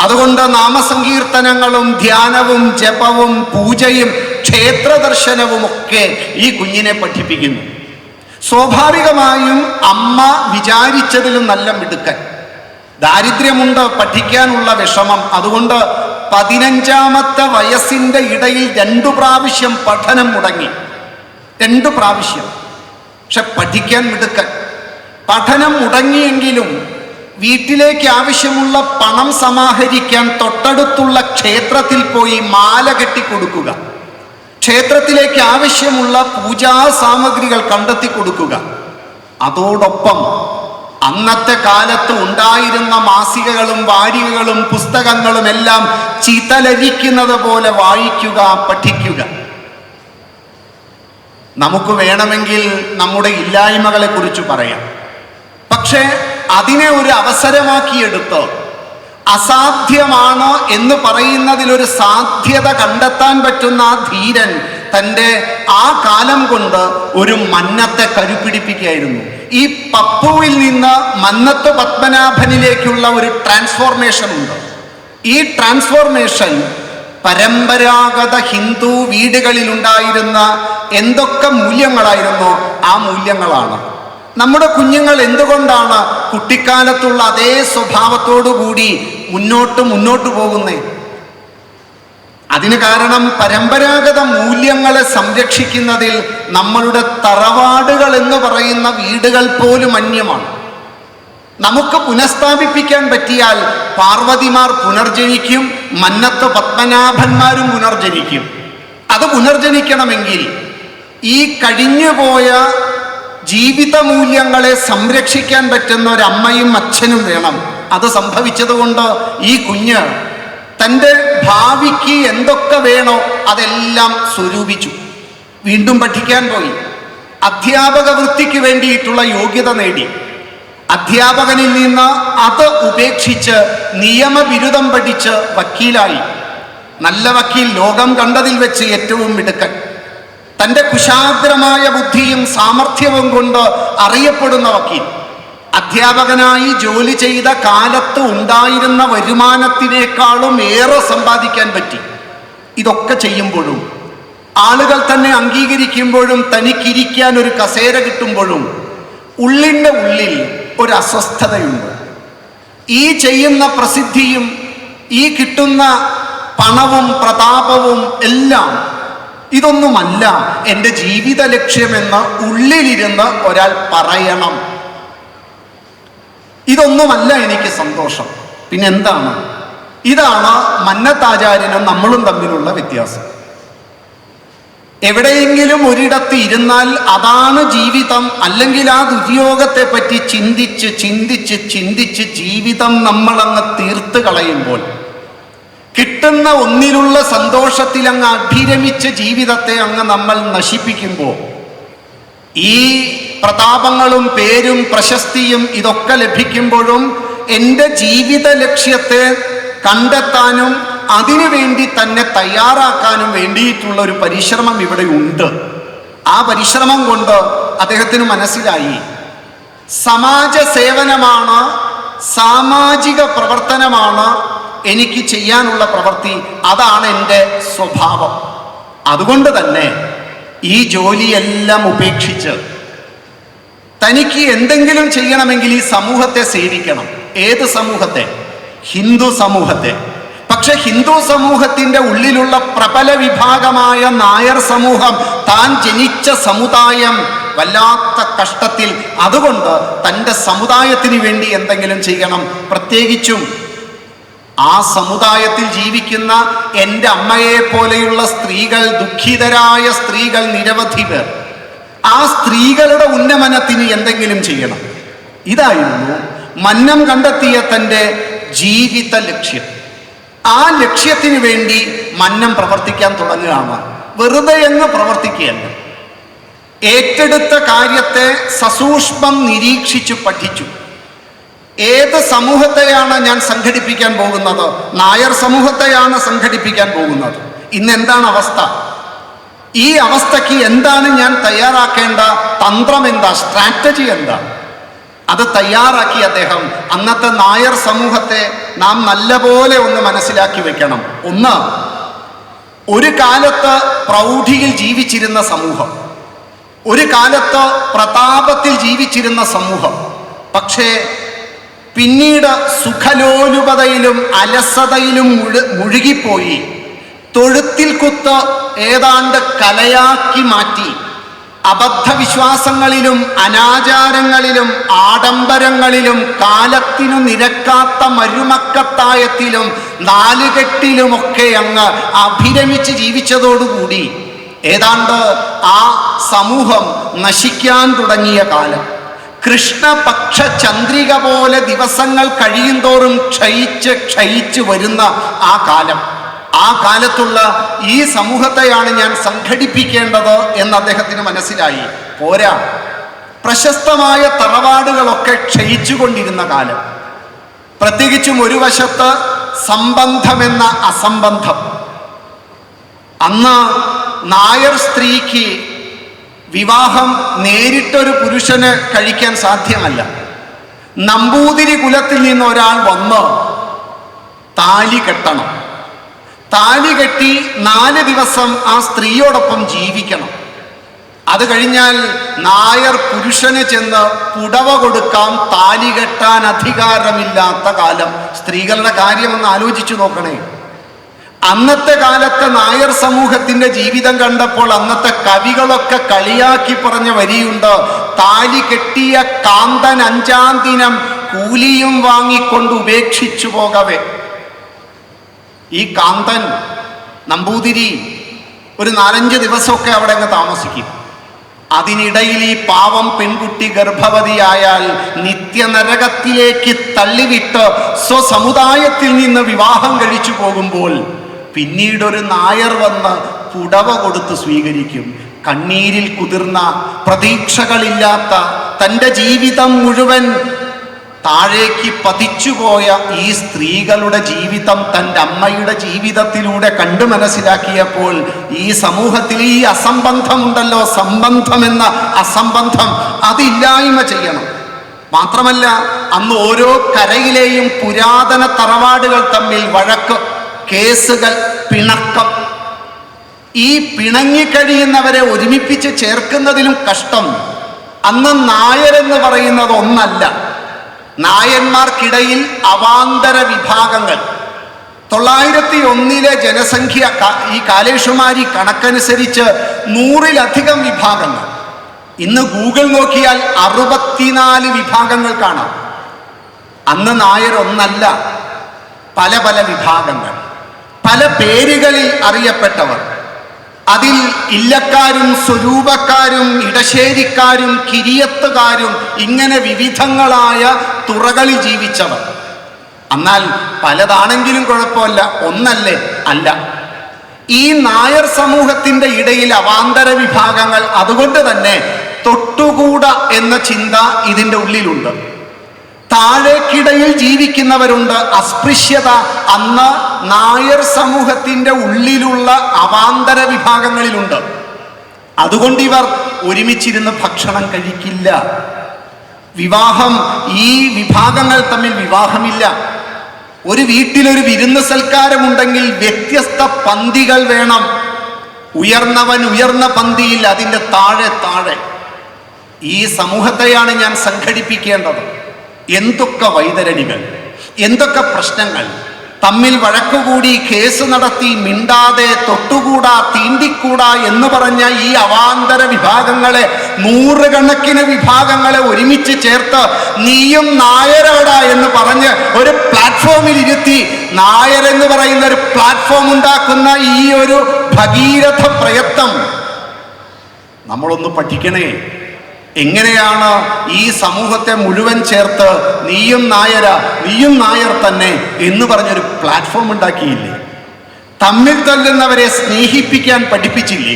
അതുകൊണ്ട് നാമസങ്കീർത്തനങ്ങളും ധ്യാനവും ജപവും പൂജയും ക്ഷേത്ര ദർശനവുമൊക്കെ ഈ കുഞ്ഞിനെ പഠിപ്പിക്കുന്നു. സ്വാഭാവികമായും അമ്മ വിചാരിച്ചതിലും നല്ല മിടുക്കൻ. ദാരിദ്ര്യമുണ്ട്, പഠിക്കാനുള്ള വിഷമം. അതുകൊണ്ട് 15ാമത്തെ വയസ്സിൻ്റെ ഇടയിൽ 2 പ്രാവശ്യം പഠനം മുടങ്ങി. 2 പ്രാവശ്യം. പക്ഷെ പഠിക്കാൻ മിടുക്കൻ. പഠനം മുടങ്ങിയെങ്കിലും വീട്ടിലേക്ക് ആവശ്യമുള്ള പണം സമാഹരിക്കാൻ തൊട്ടടുത്തുള്ള ക്ഷേത്രത്തിൽ പോയി മാല കെട്ടിക്കൊടുക്കുക, ക്ഷേത്രത്തിലേക്ക് ആവശ്യമുള്ള പൂജാ സാമഗ്രികൾ കണ്ടെത്തി കൊടുക്കുക. അതോടൊപ്പം അന്നത്തെ കാലത്ത് ഉണ്ടായിരുന്ന മാസികകളും വാരികകളും പുസ്തകങ്ങളും എല്ലാം ചിതലരിക്കുന്നത് പോലെ വായിക്കുക, പഠിക്കുക. നമുക്ക് വേണമെങ്കിൽ നമ്മുടെ ഇല്ലായ്മകളെ കുറിച്ച് പറയാം. പക്ഷേ അതിനെ ഒരു അവസരമാക്കിയെടുത്ത് അസാധ്യമാണ് എന്ന് പറയുന്നതിലൊരു സാധ്യത കണ്ടെത്താൻ പറ്റുന്ന ആ ധീരൻ തൻ്റെ ആ കാലം കൊണ്ട് ഒരു മന്നത്തെ കരുപിടിപ്പിക്കുകയായിരുന്നു. ഈ പപ്പുവിൽ നിന്ന് മന്നത്ത് പത്മനാഭനിലേക്കുള്ള ഒരു ട്രാൻസ്ഫോർമേഷൻ ഉണ്ട്. ഈ ട്രാൻസ്ഫോർമേഷൻ പരമ്പരാഗത ഹിന്ദു വീടുകളിൽ ഉണ്ടായിരുന്ന എന്തൊക്കെ മൂല്യങ്ങളായിരുന്നോ ആ മൂല്യങ്ങളാണ്. നമ്മുടെ കുഞ്ഞുങ്ങൾ എന്തുകൊണ്ടാണ് കുട്ടിക്കാലത്തുള്ള അതേ സ്വഭാവത്തോടു കൂടി മുന്നോട്ട് പോകുന്നേ? അതിന് കാരണം പരമ്പരാഗത മൂല്യങ്ങളെ സംരക്ഷിക്കുന്നതിൽ നമ്മളുടെ തറവാടുകൾ എന്ന് പറയുന്ന വീടുകൾ പോലും അന്യമാണ്. നമുക്ക് പുനഃസ്ഥാപിപ്പിക്കാൻ പറ്റിയാൽ പാർവതിമാർ പുനർജനിക്കും, മന്നത്ത് പത്മനാഭന്മാരും പുനർജനിക്കും. അത് പുനർജനിക്കണമെങ്കിൽ ഈ കഴിഞ്ഞുപോയ ജീവിത മൂല്യങ്ങളെ സംരക്ഷിക്കാൻ പറ്റുന്ന ഒരമ്മയും അച്ഛനും വേണം. അത് സംഭവിച്ചതുകൊണ്ട് ഈ കുഞ്ഞ് തൻ്റെ ഭാവിക്ക് എന്തൊക്കെ വേണോ അതെല്ലാം സ്വരൂപിച്ചു. വീണ്ടും പഠിക്കാൻ പോയി. അധ്യാപക വൃത്തിക്ക് വേണ്ടിയിട്ടുള്ള യോഗ്യത നേടി. അധ്യാപകനിൽ നിന്ന് അത് ഉപേക്ഷിച്ച് നിയമബിരുദം പഠിച്ച് വക്കീലായി. നല്ല വക്കീൽ, ലോകം കണ്ടതിൽ വെച്ച് ഏറ്റവും മിടുക്കൻ. തൻ്റെ കുശാഗ്രമായ ബുദ്ധിയും സാമർഥ്യവും കൊണ്ട് അറിയപ്പെടുന്ന വക്കീൽ. അധ്യാപകനായി ജോലി ചെയ്ത കാലത്ത് ഉണ്ടായിരുന്ന വരുമാനത്തിനേക്കാളും ഏറെ സമ്പാദിക്കാൻ പറ്റി. ഇതൊക്കെ ചെയ്യുമ്പോഴും ആളുകൾ തന്നെ അംഗീകരിക്കുമ്പോഴും തനിക്കിരിക്കാൻ ഒരു കസേര കിട്ടുമ്പോഴും ഉള്ളിൻ്റെ ഉള്ളിൽ ഒരു അസ്വസ്ഥതയുണ്ട്. ഈ ചെയ്യുന്ന പ്രസിദ്ധിയും ഈ കിട്ടുന്ന പണവും പ്രതാപവും എല്ലാം ഇതൊന്നുമല്ല എൻ്റെ ജീവിത ലക്ഷ്യമെന്ന് ഉള്ളിലിരുന്ന് ഒരാൾ പറയണം. ഇതൊന്നുമല്ല എനിക്ക് സന്തോഷം. പിന്നെന്താണ്? ഇതാണ് മന്നത്താചാര്യനും നമ്മളും തമ്മിലുള്ള വ്യത്യാസം. എവിടെയെങ്കിലും ഒരിടത്ത് ഇരുന്നാൽ അതാണ് ജീവിതം, അല്ലെങ്കിൽ ആ ദുര്യോഗത്തെ പറ്റി ചിന്തിച്ച് ചിന്തിച്ച് ചിന്തിച്ച് ജീവിതം നമ്മളങ്ങ് തീർത്ത് കളയുമ്പോൾ, കിട്ടുന്ന ഒന്നിലുള്ള സന്തോഷത്തിൽ അങ്ങ് അഭിരമിച്ച ജീവിതത്തെ അങ്ങ് നമ്മൾ നശിപ്പിക്കുമ്പോൾ, ഈ പ്രതാപങ്ങളും പേരും പ്രശസ്തിയും ഇതൊക്കെ ലഭിക്കുമ്പോഴും എൻ്റെ ജീവിത ലക്ഷ്യത്തെ കണ്ടെത്താനും അതിനുവേണ്ടി തന്നെ തയ്യാറാക്കാനും വേണ്ടിയിട്ടുള്ള ഒരു പരിശ്രമം ഇവിടെ ഉണ്ട്. ആ പരിശ്രമം കൊണ്ട് അദ്ദേഹത്തിന് മനസ്സിലായി, സമാജ സേവനമാണ്, സാമാജിക പ്രവർത്തനമാണ് എനിക്ക് ചെയ്യാനുള്ള പ്രവൃത്തി. അതാണ് എൻ്റെ സ്വഭാവം. അതുകൊണ്ട് തന്നെ ഈ ജോലിയെല്ലാം ഉപേക്ഷിച്ച് തനിക്ക് എന്തെങ്കിലും ചെയ്യണമെങ്കിൽ ഈ സമൂഹത്തെ സേവിക്കണം. ഏത് സമൂഹത്തെ? ഹിന്ദു സമൂഹത്തെ. പക്ഷെ ഹിന്ദു സമൂഹത്തിന്റെ ഉള്ളിലുള്ള പ്രബല വിഭാഗമായ നായർ സമൂഹം, താൻ ജനിച്ച സമുദായം വല്ലാത്ത കഷ്ടത്തിൽ. അതുകൊണ്ട് തൻ്റെ സമുദായത്തിന് വേണ്ടി എന്തെങ്കിലും ചെയ്യണം. പ്രത്യേകിച്ചും ആ സമുദായത്തിൽ ജീവിക്കുന്ന എൻ്റെ അമ്മയെ പോലെയുള്ള സ്ത്രീകൾ, ദുഃഖിതരായ സ്ത്രീകൾ നിരവധി പേർ. ആ സ്ത്രീകളുടെ ഉന്നമനത്തിന് എന്തെങ്കിലും ചെയ്യണം. ഇതായിരുന്നു മന്നം കണ്ടെത്തിയ തൻ്റെ ജീവിത ലക്ഷ്യം. ആ ലക്ഷ്യത്തിന് വേണ്ടി മന്നം പ്രവർത്തിക്കാൻ തുടങ്ങുകയാണ്. വെറുതെ അങ്ങ് പ്രവർത്തിക്കുകയല്ല. ഏറ്റെടുത്ത കാര്യത്തെ സസൂക്ഷ്മം നിരീക്ഷിച്ചു പഠിച്ചു. ഏത് സമൂഹത്തെയാണ് ഞാൻ സംഘടിപ്പിക്കാൻ പോകുന്നത്? നായർ സമൂഹത്തെയാണ് സംഘടിപ്പിക്കാൻ പോകുന്നത്. ഇന്ന് എന്താണ് അവസ്ഥ? ഈ അവസ്ഥയ്ക്ക് എന്താണ് ഞാൻ തയ്യാറാക്കേണ്ട തന്ത്രം? എന്താ സ്ട്രാറ്റജി? എന്താ? അത് തയ്യാറാക്കി അദ്ദേഹം അന്നത്തെ നായർ സമൂഹത്തെ നാം നല്ലപോലെ ഒന്ന് മനസ്സിലാക്കി വെക്കണം. ഒന്ന്, ഒരു കാലത്ത് പ്രൗഢിയിൽ ജീവിച്ചിരുന്ന സമൂഹം, ഒരു കാലത്ത് പ്രതാപത്തിൽ ജീവിച്ചിരുന്ന സമൂഹം. പക്ഷേ പിന്നീട് സുഖലോലുപതയിലും അലസതയിലും മുഴുകിപ്പോയി തൊഴുത്തിൽ കുത്ത് ഏതാണ്ട് കലയാക്കി മാറ്റി അബദ്ധവിശ്വാസങ്ങളിലും അനാചാരങ്ങളിലും ആഡംബരങ്ങളിലും കാലത്തിനു നിരക്കാത്ത മരുമക്കത്തായത്തിലും നാലുകെട്ടിലുമൊക്കെ അങ്ങ് അഭിരമിച്ച് ജീവിച്ചതോടുകൂടി ഏതാണ്ട് ആ സമൂഹം നശിക്കാൻ തുടങ്ങിയ കാലം. കൃഷ്ണപക്ഷ ചന്ദ്രിക പോലെ ദിവസങ്ങൾ കഴിയുന്തോറും ക്ഷയിച്ച് വരുന്ന ആ കാലം. ആ കാലത്തുള്ള ഈ സമൂഹത്തെയാണ് ഞാൻ സംഘടിപ്പിക്കേണ്ടത് എന്ന് അദ്ദേഹത്തിന് മനസ്സിലായി. പോരാ, പ്രശസ്തമായ തറവാടുകളൊക്കെ ക്ഷയിച്ചുകൊണ്ടിരുന്ന കാലം. പ്രത്യേകിച്ചും ഒരു വശത്ത് സംബന്ധമെന്ന അസംബന്ധം. അന്ന് നായർ സ്ത്രീക്ക് വിവാഹം നേരിട്ടൊരു പുരുഷന് കഴിക്കാൻ സാധ്യമല്ല. നമ്പൂതിരി കുലത്തിൽ നിന്ന് ഒരാൾ വന്ന് താലി കെട്ടണം. താലി കെട്ടി 4 ദിവസം ആ സ്ത്രീയോടൊപ്പം ജീവിക്കണം. അത് കഴിഞ്ഞാൽ നായർ പുരുഷന് ചെന്ന് പുടവ കൊടുക്കാം. താലി കെട്ടാൻ അധികാരമില്ലാത്ത കാലം. സ്ത്രീകളുടെ കാര്യമൊന്ന് ആലോചിച്ചു നോക്കണേ. അന്നത്തെ കാലത്തെ നായർ സമൂഹത്തിന്റെ ജീവിതം കണ്ടപ്പോൾ അന്നത്തെ കവികളൊക്കെ കളിയാക്കി പറഞ്ഞ വരിയുണ്ട്: താലി കെട്ടിയ കാന്തൻ 5-ാം ദിനം കൂലിയും വാങ്ങിക്കൊണ്ട് ഉപേക്ഷിച്ചു പോകവേ. ഈ കാന്തൻ നമ്പൂതിരി ഒരു 4-5 ദിവസമൊക്കെ അവിടെ അങ്ങ് താമസിക്കും. അതിനിടയിൽ ഈ പാവം പെൺകുട്ടി ഗർഭവതിയായാൽ നിത്യനരകത്തിലേക്ക് തള്ളിവിട്ട് സ്വസമുദായത്തിൽ നിന്ന് വിവാഹം കഴിച്ചു പോകുമ്പോൾ പിന്നീടൊരു നായർ വന്ന് പുടവ കൊടുത്ത് സ്വീകരിക്കും. കണ്ണീരിൽ കുതിർന്ന, പ്രതീക്ഷകളില്ലാത്ത, തൻ്റെ ജീവിതം മുഴുവൻ താഴേക്ക് പതിച്ചുപോയ ഈ സ്ത്രീകളുടെ ജീവിതം തൻ്റെ അമ്മയുടെ ജീവിതത്തിലൂടെ കണ്ടു മനസ്സിലാക്കിയപ്പോൾ ഈ സമൂഹത്തിൽ ഈ അസംബന്ധമുണ്ടല്ലോ, സംബന്ധം എന്ന അസംബന്ധം, അതില്ലായ്മ ചെയ്യണം. മാത്രമല്ല, അന്ന് ഓരോ കരയിലെയും പുരാതന തറവാടുകൾ തമ്മിൽ വഴക്ക്, കേസുകൾ, പിണക്കം. ഈ പിണങ്ങിക്കഴിയുന്നവരെ ഒരുമിപ്പിച്ച് ചേർക്കുന്നതിലും കഷ്ടം. അന്ന് നായരെന്ന് പറയുന്നത് ഒന്നല്ല. നായന്മാർക്കിടയിൽ അവാന്തര വിഭാഗങ്ങൾ. 901 ജനസംഖ്യ, ഈ കാലേഷുമാരി കണക്കനുസരിച്ച് 100-ലധികം വിഭാഗങ്ങൾ. ഇന്ന് ഗൂഗിൾ നോക്കിയാൽ 64 വിഭാഗങ്ങൾ കാണാം. അന്ന് നായർ ഒന്നല്ല, പല പല വിഭാഗങ്ങൾ, പല പേരുകളിൽ അറിയപ്പെട്ടവർ. അതിൽ ഇല്ലക്കാരും സ്വരൂപക്കാരും ഇടശ്ശേരിക്കാരും കിരിയത്തുകാരും ഇങ്ങനെ വിവിധങ്ങളായ തുറകളിൽ ജീവിച്ചവർ. എന്നാൽ പലതാണെങ്കിലും കുഴപ്പമില്ല, ഒന്നല്ലേ? അല്ല. ഈ നായർ സമൂഹത്തിന്റെ ഇടയിൽ അവാന്തര വിഭാഗങ്ങൾ. അതുകൊണ്ട് തന്നെ തൊട്ടുകൂട എന്ന ചിന്ത ഇതിൻ്റെ ഉള്ളിലുണ്ട്. താഴേക്കിടയിൽ ജീവിക്കുന്നവരുണ്ട്, അസ്പൃശ്യത അന്ന് നായർ സമൂഹത്തിന്റെ ഉള്ളിലുള്ള അവാന്തര വിഭാഗങ്ങളിലുണ്ട്. അതുകൊണ്ട് ഇവർ ഒരുമിച്ചിരുന്ന് ഭക്ഷണം കഴിക്കില്ല. വിവാഹം, ഈ വിഭാഗങ്ങൾ തമ്മിൽ വിവാഹമില്ല. ഒരു വീട്ടിലൊരു വിരുന്ന് സൽക്കാരമുണ്ടെങ്കിൽ വ്യത്യസ്ത പന്തികൾ വേണം. ഉയർന്നവൻ ഉയർന്ന പന്തിയിൽ, അതിൻ്റെ താഴെ താഴെ. ഈ സമൂഹത്തെയാണ് ഞാൻ സംഘടിപ്പിക്കേണ്ടത്. എന്തൊക്കെ വൈതരണികൾ, എന്തൊക്കെ പ്രശ്നങ്ങൾ, തമ്മിൽ വഴക്കുകൂടി കേസ് നടത്തി മിണ്ടാതെ തൊട്ടുകൂടാ തീണ്ടിക്കൂടാ എന്ന് പറഞ്ഞ ഈ അവാന്തര വിഭാഗങ്ങളെ, നൂറുകണക്കിന് വിഭാഗങ്ങളെ ഒരുമിച്ച് ചേർത്ത് നീയും നായരാടാ എന്ന് പറഞ്ഞ് ഒരു പ്ലാറ്റ്ഫോമിൽ ഇരുത്തി നായരെന്ന് പറയുന്ന ഒരു പ്ലാറ്റ്ഫോം ഉണ്ടാക്കുന്ന ഈ ഒരു ഭഗീരഥ പ്രയത്നം നമ്മളൊന്ന് പഠിക്കണേ. എങ്ങനെയാണ് ഈ സമൂഹത്തെ മുഴുവൻ ചേർത്ത് നീയും നായര, നീയും നായർ തന്നെ എന്ന് പറഞ്ഞൊരു പ്ലാറ്റ്ഫോം ഉണ്ടാക്കിയില്ലേ? തമ്മിൽ തല്ലുന്നവരെ സ്നേഹിപ്പിക്കാൻ പഠിപ്പിച്ചില്ലേ?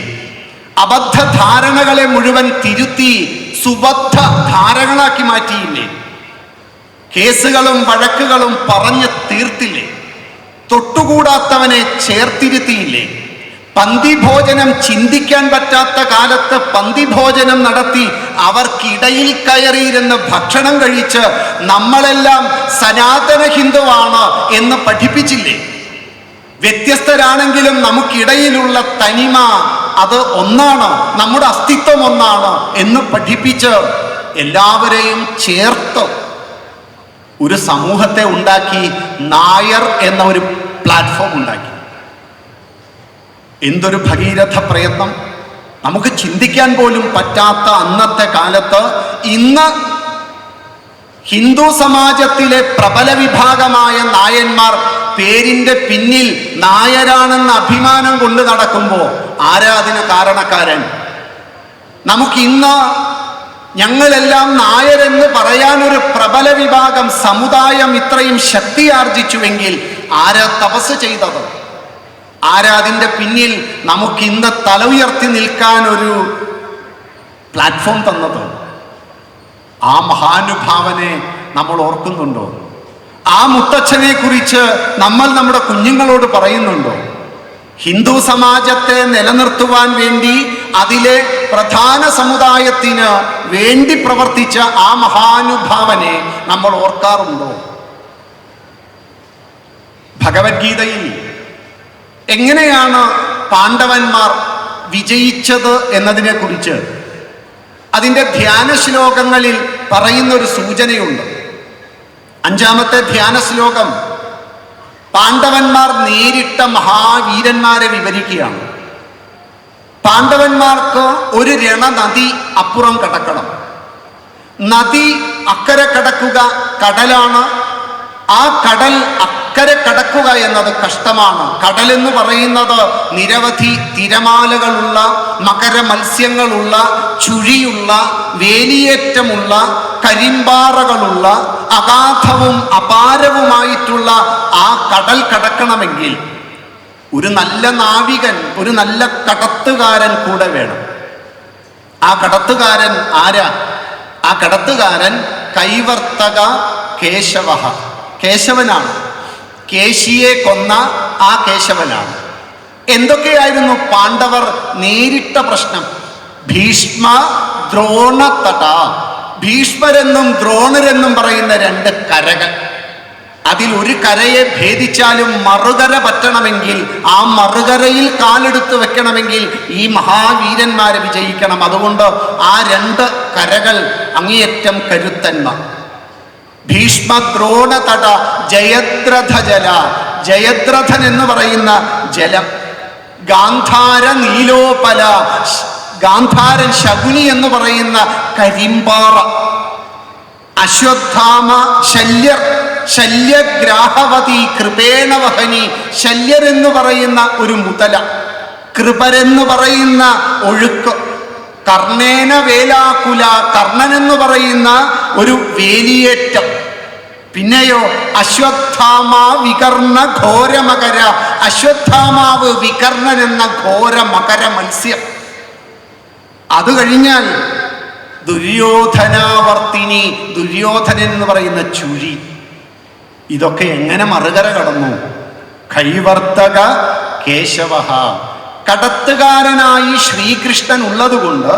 അബദ്ധ ധാരണകളെ മുഴുവൻ തിരുത്തി സുബദ്ധ ധാരണകളാക്കി മാറ്റിയില്ലേ? കേസുകളും വഴക്കുകളും പറഞ്ഞ് തീർത്തില്ലേ? തൊട്ടുകൂടാത്തവനെ ചേർത്തിരുത്തിയില്ലേ? പന്തിഭോജനം ചിന്തിക്കാൻ പറ്റാത്ത കാലത്ത് പന്തിഭോജനം നടത്തി അവർക്കിടയിൽ കയറിയിരുന്ന് ഭക്ഷണം കഴിച്ച് നമ്മളെല്ലാം സനാതന ഹിന്ദുവാണ് എന്ന് പഠിപ്പിച്ചില്ലേ? വ്യത്യസ്തരാണെങ്കിലും നമുക്കിടയിലുള്ള തനിമ അത് ഒന്നാണ്, നമ്മുടെ അസ്തിത്വം ഒന്നാണ് എന്ന് പഠിപ്പിച്ച് എല്ലാവരെയും ചേർത്ത് ഒരു സമൂഹത്തെ ഉണ്ടാക്കി, നായർ എന്ന ഒരു പ്ലാറ്റ്ഫോം ഉണ്ടാക്കി. എന്തൊരു ഭഗീരഥ പ്രയത്നം! നമുക്ക് ചിന്തിക്കാൻ പോലും പറ്റാത്ത അന്നത്തെ കാലത്ത് ഇന്ന് ഹിന്ദു സമാജത്തിലെ പ്രബല വിഭാഗമായ നായന്മാർ പേരിന്റെ പിന്നിൽ നായരാണെന്ന് അഭിമാനം കൊണ്ട് നടക്കുമ്പോൾ ആരാ അതിന് കാരണക്കാരൻ? നമുക്കിന്ന് ഞങ്ങളെല്ലാം നായരെന്ന് പറയാനൊരു പ്രബല വിഭാഗം സമുദായം ഇത്രയും ശക്തി ആർജിച്ചുവെങ്കിൽ ആരാ തപസ് ചെയ്തത്? ആരാ അതിൻ്റെ പിന്നിൽ നമുക്കിന്ന് തല ഉയർത്തി നിൽക്കാൻ ഒരു പ്ലാറ്റ്ഫോം തന്നത്? ആ മഹാനുഭാവനെ നമ്മൾ ഓർക്കുന്നുണ്ടോ? ആ മുത്തച്ഛനെ കുറിച്ച് നമ്മൾ നമ്മുടെ കുഞ്ഞുങ്ങളോട് പറയുന്നുണ്ടോ? ഹിന്ദു സമാജത്തെ നിലനിർത്തുവാൻ വേണ്ടി അതിലെ പ്രധാന സമുദായത്തിന് വേണ്ടി പ്രവർത്തിച്ച ആ മഹാനുഭാവനെ നമ്മൾ ഓർക്കാറുണ്ടോ? ഭഗവത്ഗീതയിൽ എങ്ങനെയാണ് പാണ്ഡവന്മാർ വിജയിച്ചത് എന്നതിനെ കുറിച്ച് അതിൻ്റെ ധ്യാന ശ്ലോകങ്ങളിൽ പറയുന്നൊരു സൂചനയുണ്ട്. 5-ാമത്തെ ധ്യാന ശ്ലോകം പാണ്ഡവന്മാർ നേരിട്ട മഹാവീരന്മാരെ വിവരിക്കുകയാണ്. പാണ്ഡവന്മാർക്ക് ഒരു രണനദി അപ്പുറം കടക്കണം. നദി അക്കരെ കടക്കുക കടലാണ്. ആ കടൽ അക്കരെ കടക്കുക എന്നത് കഷ്ടമാണ്. കടലെന്ന് പറയുന്നത് നിരവധി തിരമാലകളുള്ള, മകര മത്സ്യങ്ങളുള്ള, ചുഴിയുള്ള, വേലിയേറ്റമുള്ള, കരിമ്പാറകളുള്ള, അഗാധവും അപാരവുമായിട്ടുള്ള ആ കടൽ കടക്കണമെങ്കിൽ ഒരു നല്ല നാവികൻ, ഒരു നല്ല കടത്തുകാരൻ കൂടെ വേണം. ആ കടത്തുകാരൻ ആരാ? ആ കടത്തുകാരൻ കൈവർത്തക കേശവ, കേശവനാണ്. കേശിയെ കൊന്ന ആ കേശവനാണ്. എന്തൊക്കെയായിരുന്നു പാണ്ഡവർ നേരിട്ട പ്രശ്നം? ഭീഷ്മ ദ്രോണതട. ഭീഷ്മരെന്നും ദ്രോണരെന്നും പറയുന്ന 2 കരകൾ. അതിൽ ഒരു കരയെ ഭേദിച്ചാലും മറുകര പറ്റണമെങ്കിൽ, ആ മറുകരയിൽ കാലെടുത്ത് വെക്കണമെങ്കിൽ ഈ മഹാവീരന്മാരെ വിജയിക്കണം. അതുകൊണ്ട് ആ 2 കരകൾ അങ്ങേയറ്റം കരുത്തന്മാർ. ഭീഷ്മ ദ്രോണതട ജയദ്രഥ ജല. ജയദ്രഥൻ എന്ന് പറയുന്ന ജലം. ഗാന്ധാര നീലോപല. ഗാന്ധാരൻ ശകുനി എന്ന് പറയുന്ന കരിമ്പാറ. അശ്വത്ഥാമ ശല്യർ. ശല്യഗ്രാഹവതി കൃപേണവഹനി. ശല്യർ എന്ന് പറയുന്ന ഒരു മുതല. കൃപരെന്ന് പറയുന്ന ഒഴുക്ക്. കർണേന വേലാകുല. കർണൻ എന്ന് പറയുന്ന ഒരു വേലിയേറ്റം. പിന്നെയോ അശ്വത്ഥാമ വികർണ ഘോരമകര. അശ്വത്ഥാമാവ് വികർണൻ എന്ന ഘോര മകര മത്സ്യം. അത് കഴിഞ്ഞാൽ ദുര്യോധനാവർത്തിനി. ദുര്യോധനൻ എന്ന് പറയുന്ന ചുഴി. ഇതൊക്കെ എങ്ങനെ മറുകര കടന്നു? കൈവർത്തക കേശവ. കടത്തുകാരനായി ശ്രീകൃഷ്ണൻ ഉള്ളതുകൊണ്ട്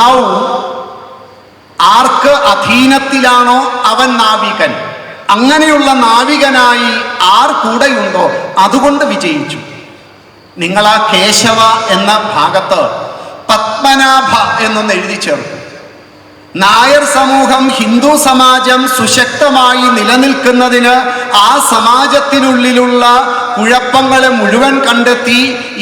നൗ ആർക്ക് അധീനത്തിലാണോ അവൻ നാവികൻ. അങ്ങനെയുള്ള നാവികനായി ആർ കൂടെയുണ്ടോ അതുകൊണ്ട് വിജയിച്ചു. നിങ്ങൾ ആ കേശവ എന്ന ഭാഗത്ത് പത്മനാഭ എന്നൊന്ന് എഴുതി ചേർക്കും. നായർ സമൂഹം, ഹിന്ദു സമാജം സുശക്തമായി നിലനിൽക്കുന്നതിന് ആ സമാജത്തിനുള്ളിലുള്ള കുഴപ്പങ്ങളെ മുഴുവൻ കണ്ടെത്തി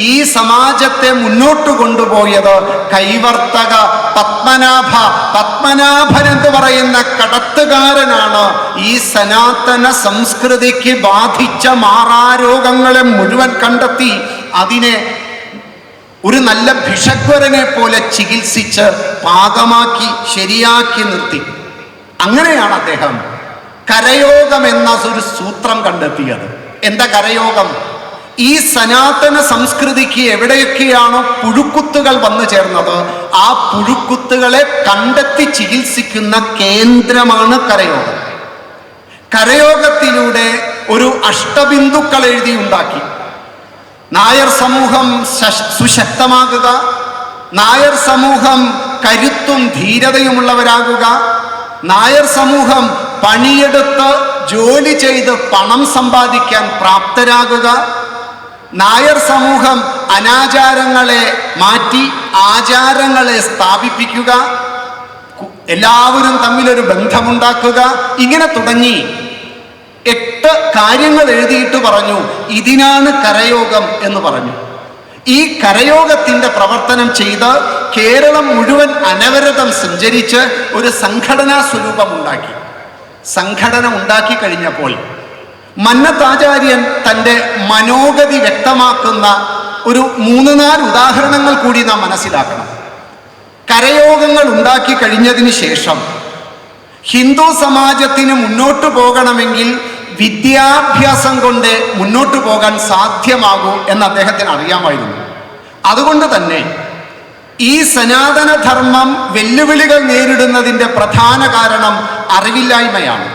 ഈ സമാജത്തെ മുന്നോട്ട് കൊണ്ടുപോയത് കൈവർത്തക പത്മനാഭ. പത്മനാഭൻ എന്ന് പറയുന്ന കടത്തുകാരനാണ് ഈ സനാതന സംസ്കൃതിക്ക് ബാധിച്ച മാറാരോഗങ്ങളെ മുഴുവൻ കണ്ടെത്തി അതിനെ ഒരു നല്ല ഭിഷഗ്വരനെ പോലെ ചികിത്സിച്ച് പാകമാക്കി ശരിയാക്കി നിർത്തി. അങ്ങനെയാണ് അദ്ദേഹം കരയോഗം എന്ന ഒരു സൂത്രം കണ്ടെത്തിയത്. എന്താ കരയോഗം? ഈ സനാതന സംസ്കൃതിക്ക് എവിടെയൊക്കെയാണോ പുഴുക്കുത്തുകൾ വന്നു ചേർന്നത് ആ പുഴുക്കുത്തുകളെ കണ്ടെത്തി ചികിത്സിക്കുന്ന കേന്ദ്രമാണ് കരയോഗം. കരയോഗത്തിലൂടെ ഒരു അഷ്ടബിന്ദുക്കൾ എഴുതി ഉണ്ടാക്കി. നായർ സമൂഹം സുശക്തമാകുക, നായർ സമൂഹം കരുത്തും ധീരതയുമുള്ളവരാകുക, നായർ സമൂഹം പണിയെടുത്ത് ജോലി ചെയ്ത് പണം സമ്പാദിക്കാൻ പ്രാപ്തരാകുക, നായർ സമൂഹം അനാചാരങ്ങളെ മാറ്റി ആചാരങ്ങളെ സ്ഥാപിപ്പിക്കുക, എല്ലാവരും തമ്മിലൊരു ബന്ധമുണ്ടാക്കുക, ഇങ്ങനെ തുടങ്ങി 8 കാര്യങ്ങൾ എഴുതിയിട്ട് പറഞ്ഞു ഇതിനാണ് കരയോഗം എന്ന് പറഞ്ഞു. ഈ കരയോഗത്തിന്റെ പ്രവർത്തനം ചെയ്ത് കേരളം മുഴുവൻ അനവരതം സഞ്ചരിച്ച് ഒരു സംഘടനാ സ്വരൂപം ഉണ്ടാക്കി. സംഘടന ഉണ്ടാക്കി കഴിഞ്ഞപ്പോൾ മന്നത്താചാര്യൻ തൻ്റെ മനോഗതി വ്യക്തമാക്കുന്ന ഒരു 3-4 ഉദാഹരണങ്ങൾ കൂടി നാം മനസ്സിലാക്കണം. കരയോഗങ്ങൾ ഉണ്ടാക്കി കഴിഞ്ഞതിന് ശേഷം ഹിന്ദു സമാജത്തിന് മുന്നോട്ട് പോകണമെങ്കിൽ വിദ്യാഭ്യാസം കൊണ്ട് മുന്നോട്ട് പോകാൻ സാധ്യമാകൂ എന്ന് അദ്ദേഹത്തിന് അറിയാമായിരുന്നു. അതുകൊണ്ട് തന്നെ ഈ സനാതനധർമ്മം വെല്ലുവിളികൾ നേരിടുന്നതിൻ്റെ പ്രധാന കാരണം അറിവില്ലായ്മയാണ്.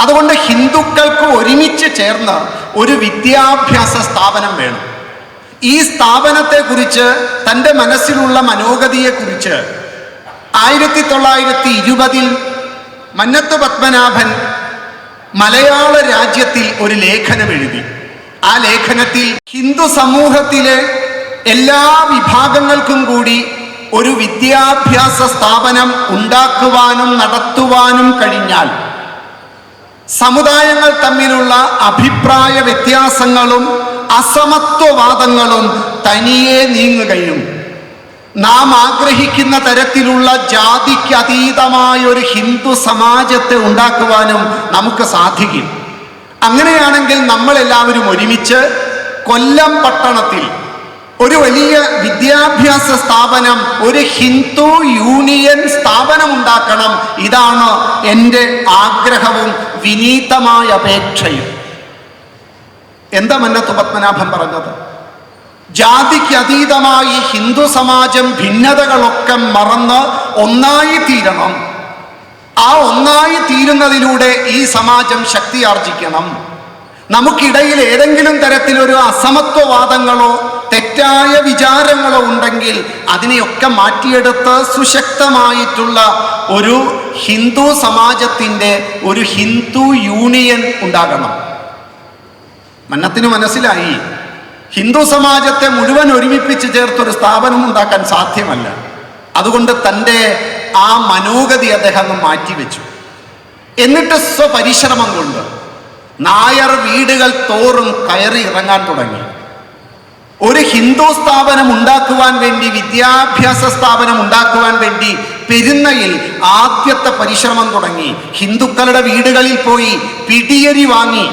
അതുകൊണ്ട് ഹിന്ദുക്കൾക്ക് ഒരുമിച്ച് ചേർന്ന് ഒരു വിദ്യാഭ്യാസ സ്ഥാപനം വേണം. ഈ സ്ഥാപനത്തെക്കുറിച്ച് തൻ്റെ മനസ്സിലുള്ള മനോഗതിയെക്കുറിച്ച് 1920 മന്നത്ത് പത്മനാഭൻ മലയാള രാജ്യത്തിൽ ഒരു ലേഖനം എഴുതി. ആ ലേഖനത്തിൽ ഹിന്ദു സമൂഹത്തിലെ എല്ലാ വിഭാഗങ്ങൾക്കും കൂടി ഒരു വിദ്യാഭ്യാസ സ്ഥാപനം ഉണ്ടാക്കുവാനും നടത്തുവാനും കഴിഞ്ഞാൽ സമുദായങ്ങൾ തമ്മിലുള്ള അഭിപ്രായ വ്യത്യാസങ്ങളും അസമത്വവാദങ്ങളും തനിയെ നീങ്ങുകയും നാം ആഗ്രഹിക്കുന്ന തരത്തിലുള്ള ജാതിക്ക് അതീതമായ ഒരു ഹിന്ദു സമാജത്തെ ഉണ്ടാക്കുവാനും നമുക്ക് സാധിക്കും. അങ്ങനെയാണെങ്കിൽ നമ്മളെല്ലാവരും ഒരുമിച്ച് കൊല്ലം പട്ടണത്തിൽ ഒരു വലിയ വിദ്യാഭ്യാസ സ്ഥാപനം, ഒരു ഹിന്ദു യൂണിയൻ സ്ഥാപനം ഉണ്ടാക്കണം. ഇതാണ് എൻ്റെ ആഗ്രഹവും വിനീതമായ അപേക്ഷയും. എന്താ മന്നത്ത് പത്മനാഭൻ പറഞ്ഞത്? ജാതിക്ക് അതീതമായി ഹിന്ദു സമാജം ഭിന്നതകളൊക്കെ മറന്ന് ഒന്നായി തീരണം. ആ ഒന്നായി തീരുന്നതിലൂടെ ഈ സമാജം ശക്തിയാർജിക്കണം. നമുക്കിടയിൽ ഏതെങ്കിലും തരത്തിലൊരു അസമത്വവാദങ്ങളോ തെറ്റായ വിചാരങ്ങളോ ഉണ്ടെങ്കിൽ അതിനെയൊക്കെ മാറ്റിയെടുത്ത് സുശക്തമായിട്ടുള്ള ഒരു ഹിന്ദു സമാജത്തിൻ്റെ ഒരു ഹിന്ദു യൂണിയൻ ഉണ്ടാകണം. മന്നത്തിന് മനസ്സിലായി ഹിന്ദു സമാജത്തെ മുഴുവൻ ഒരുമിപ്പിച്ച് ചേർത്തൊരു സ്ഥാപനം ഉണ്ടാക്കാൻ സാധ്യമല്ല. അതുകൊണ്ട് തൻ്റെ ആ മനോഗതി അദ്ദേഹം മാറ്റിവെച്ചു. എന്നിട്ട് സ്വപരിശ്രമം കൊണ്ട് നായർ വീടുകൾ തോറും കയറി ഇറങ്ങാൻ തുടങ്ങി. ഒരു ഹിന്ദു സ്ഥാപനം ഉണ്ടാക്കുവാൻ വേണ്ടി, വിദ്യാഭ്യാസ സ്ഥാപനം ഉണ്ടാക്കുവാൻ വേണ്ടി പെരുന്നയിൽ ആദ്യത്തെ പരിശ്രമം തുടങ്ങി. ഹിന്ദുക്കളുടെ വീടുകളിൽ പോയി പിടിയരി വാങ്ങി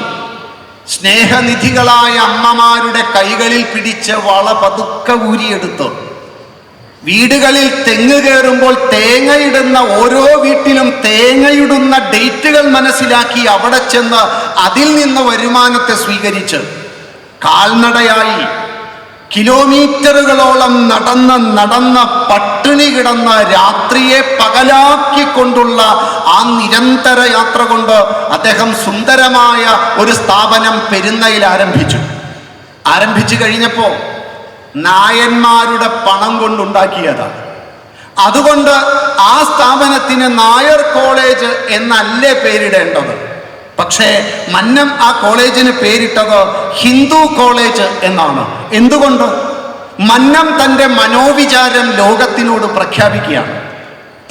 സ്നേഹനിധികളായ അമ്മമാരുടെ കൈകളിൽ പിടിച്ച് വള പതുക്കെ ഊരിയെടുത്തു. വീടുകളിൽ തെങ്ങ് കയറുമ്പോൾ തേങ്ങയിടുന്ന ഓരോ വീട്ടിലും തേങ്ങയിടുന്ന ഡേറ്റുകൾ മനസ്സിലാക്കി അവിടെ ചെന്ന് അതിൽ നിന്ന് വരുമാനത്തെ സ്വീകരിച്ച് കാൽനടയായി കിലോമീറ്ററുകളോളം നടന്ന് പട്ടിണി കിടന്ന് രാത്രിയെ പകലാക്കിക്കൊണ്ടുള്ള ആ നിരന്തര യാത്ര കൊണ്ട് അദ്ദേഹം സുന്ദരമായ ഒരു സ്ഥാപനം പെരുന്നയിൽ ആരംഭിച്ചു കഴിഞ്ഞപ്പോൾ നായന്മാരുടെ പണം കൊണ്ടുണ്ടാക്കിയതാണ്. അതുകൊണ്ട് ആ സ്ഥാപനത്തിന് നായർ കോളേജ് എന്നല്ലേ പേരിടേണ്ടത്. പക്ഷേ മന്നം ആ കോളേജിന് പേരിട്ടത് ഹിന്ദു കോളേജ് എന്നാണ്. എന്തുകൊണ്ട്? മന്നം തൻ്റെ മനോവിചാരം ലോകത്തിനോട് പ്രഖ്യാപിക്കുകയാണ്.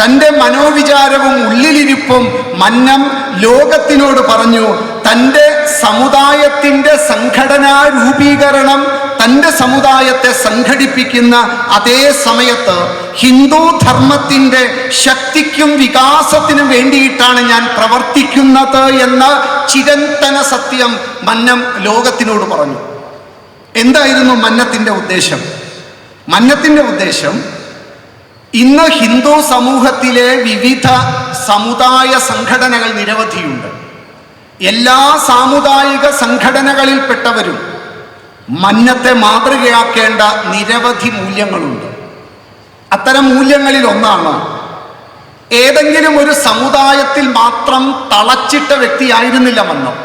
തൻ്റെ മനോവിചാരവും ഉള്ളിലിരിപ്പും മന്നം ലോകത്തിനോട് പറഞ്ഞു. തൻ്റെ സമുദായത്തിൻ്റെ സംഘടനാ രൂപീകരണം, തൻ്റെ സമുദായത്തെ സംഘടിപ്പിക്കുന്ന അതേ സമയത്ത് ഹിന്ദു ധർമ്മത്തിൻ്റെ ശക്തിക്കും വികാസത്തിനും വേണ്ടിയിട്ടാണ് ഞാൻ പ്രവർത്തിക്കുന്നത് എന്ന ചിരന്തന സത്യം മന്നം ലോകത്തിനോട് പറഞ്ഞു. എന്തായിരുന്നു മന്നത്തിൻ്റെ ഉദ്ദേശം? മന്നത്തിൻ്റെ ഉദ്ദേശം, ഇന്ന് ഹിന്ദു സമൂഹത്തിലെ വിവിധ സമുദായ സംഘടനകൾ നിരവധിയുണ്ട്. എല്ലാ സാമുദായിക സംഘടനകളിൽപ്പെട്ടവരും മന്നത്തെ മാതൃകയാക്കേണ്ട നിരവധി മൂല്യങ്ങളുണ്ട്. അത്തരം മൂല്യങ്ങളിൽ ഒന്നാണ്, ഏതെങ്കിലും ഒരു സമുദായത്തിൽ മാത്രം തളച്ചിട്ട വ്യക്തിയായിരുന്നില്ല മന്നം.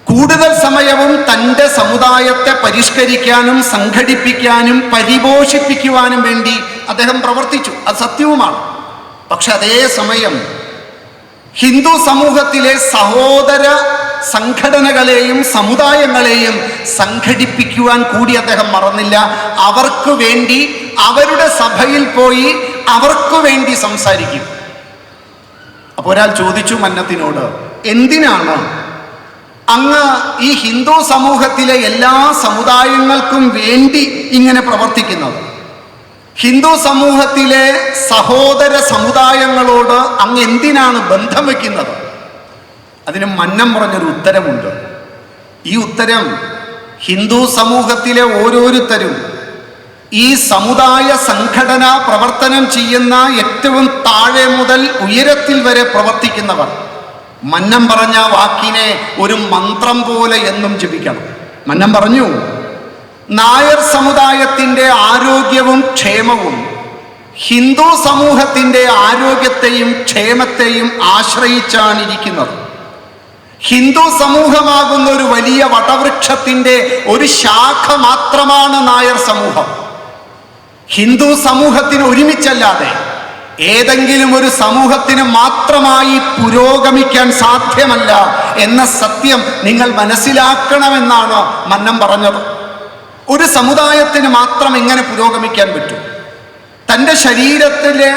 കൂടുതൽ സമയവും തൻ്റെ സമുദായത്തെ പരിഷ്കരിക്കാനും സംഘടിപ്പിക്കാനും പരിപോഷിപ്പിക്കുവാനും വേണ്ടി അദ്ദേഹം പ്രവർത്തിച്ചു. അത് സത്യവുമാണ്. പക്ഷെ അതേ സമയം ഹിന്ദു സമൂഹത്തിലെ സഹോദര സംഘടനകളെയും സമുദായങ്ങളെയും സംഘടിപ്പിക്കുവാൻ കൂടി അദ്ദേഹം മറന്നില്ല. അവർക്ക് വേണ്ടി അവരുടെ സഭയിൽ പോയി അവർക്ക് വേണ്ടി സംസാരിക്കും. അപ്പോൾ ഒരാൾ ചോദിച്ചു മന്നത്തിനോട്, എന്തിനാണ് അങ്ങ് ഈ ഹിന്ദു സമൂഹത്തിലെ എല്ലാ സമുദായങ്ങൾക്കും വേണ്ടി ഇങ്ങനെ പ്രവർത്തിക്കുന്നത്? ഹിന്ദു സമൂഹത്തിലെ സഹോദര സമുദായങ്ങളോട് അങ്ങ് എന്തിനാണ് ബന്ധം വയ്ക്കുന്നത്? അതിന് മന്നം പറഞ്ഞൊരു ഉത്തരമുണ്ട്. ഈ ഉത്തരം ഹിന്ദു സമൂഹത്തിലെ ഓരോരുത്തരും, ഈ സമുദായ സംഘടനാ പ്രവർത്തനം ചെയ്യുന്ന ഏറ്റവും താഴെ മുതൽ ഉയരത്തിൽ വരെ പ്രവർത്തിക്കുന്നവർ, മന്നം പറഞ്ഞ വാക്കിനെ ഒരു മന്ത്രം പോലെ എന്നും ജപിക്കണം. മന്നം പറഞ്ഞു, നായർ സമുദായത്തിൻ്റെ ആരോഗ്യവും ക്ഷേമവും ഹിന്ദു സമൂഹത്തിൻ്റെ ആരോഗ്യത്തെയും ക്ഷേമത്തെയും ആശ്രയിച്ചാണ് ഇരിക്കുന്നത്. ഹിന്ദു സമൂഹമാകുന്ന ഒരു വലിയ വടവൃക്ഷത്തിൻ്റെ ഒരു ശാഖ മാത്രമാണ് നായർ സമൂഹം. ഹിന്ദു സമൂഹത്തിന് ഒരുമിച്ചല്ലാതെ ഏതെങ്കിലും ഒരു സമൂഹത്തിന് മാത്രമായി പുരോഗമിക്കാൻ സാധ്യമല്ല എന്ന സത്യം നിങ്ങൾ മനസ്സിലാക്കണമെന്നാണ് മന്നം പറഞ്ഞത്. ഒരു സമുദായത്തിന് മാത്രം എങ്ങനെ പുരോഗമിക്കാൻ പറ്റും? തൻ്റെ ശരീരത്തിലെ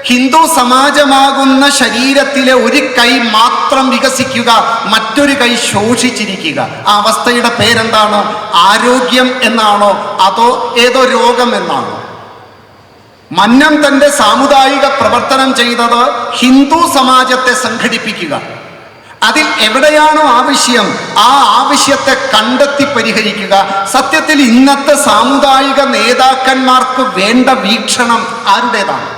ഹിന്ദു സമാജമാകുന്ന ശരീരത്തിലെ ഒരു കൈ മാത്രം വികസിക്കുക, മറ്റൊരു കൈ ശോഷിച്ചിരിക്കുക. ആ അവസ്ഥയുടെ പേരെന്താണ്? ആരോഗ്യം എന്നാണോ അതോ ഏതോ രോഗം എന്നാണോ? മന്നം തൻ്റെ സാമുദായിക പ്രവർത്തനം ചെയ്തത് ഹിന്ദു സമാജത്തെ സംഘടിപ്പിക്കുക. അതിൽ എവിടെയാണോ ആവശ്യം ആ ആവശ്യത്തെ കണ്ടെത്തി പരിഹരിക്കുക. സത്യത്തിൽ ഇന്നത്തെ സാമുദായിക നേതാക്കന്മാർക്ക് വേണ്ട വീക്ഷണം ആരുടേതാണ്?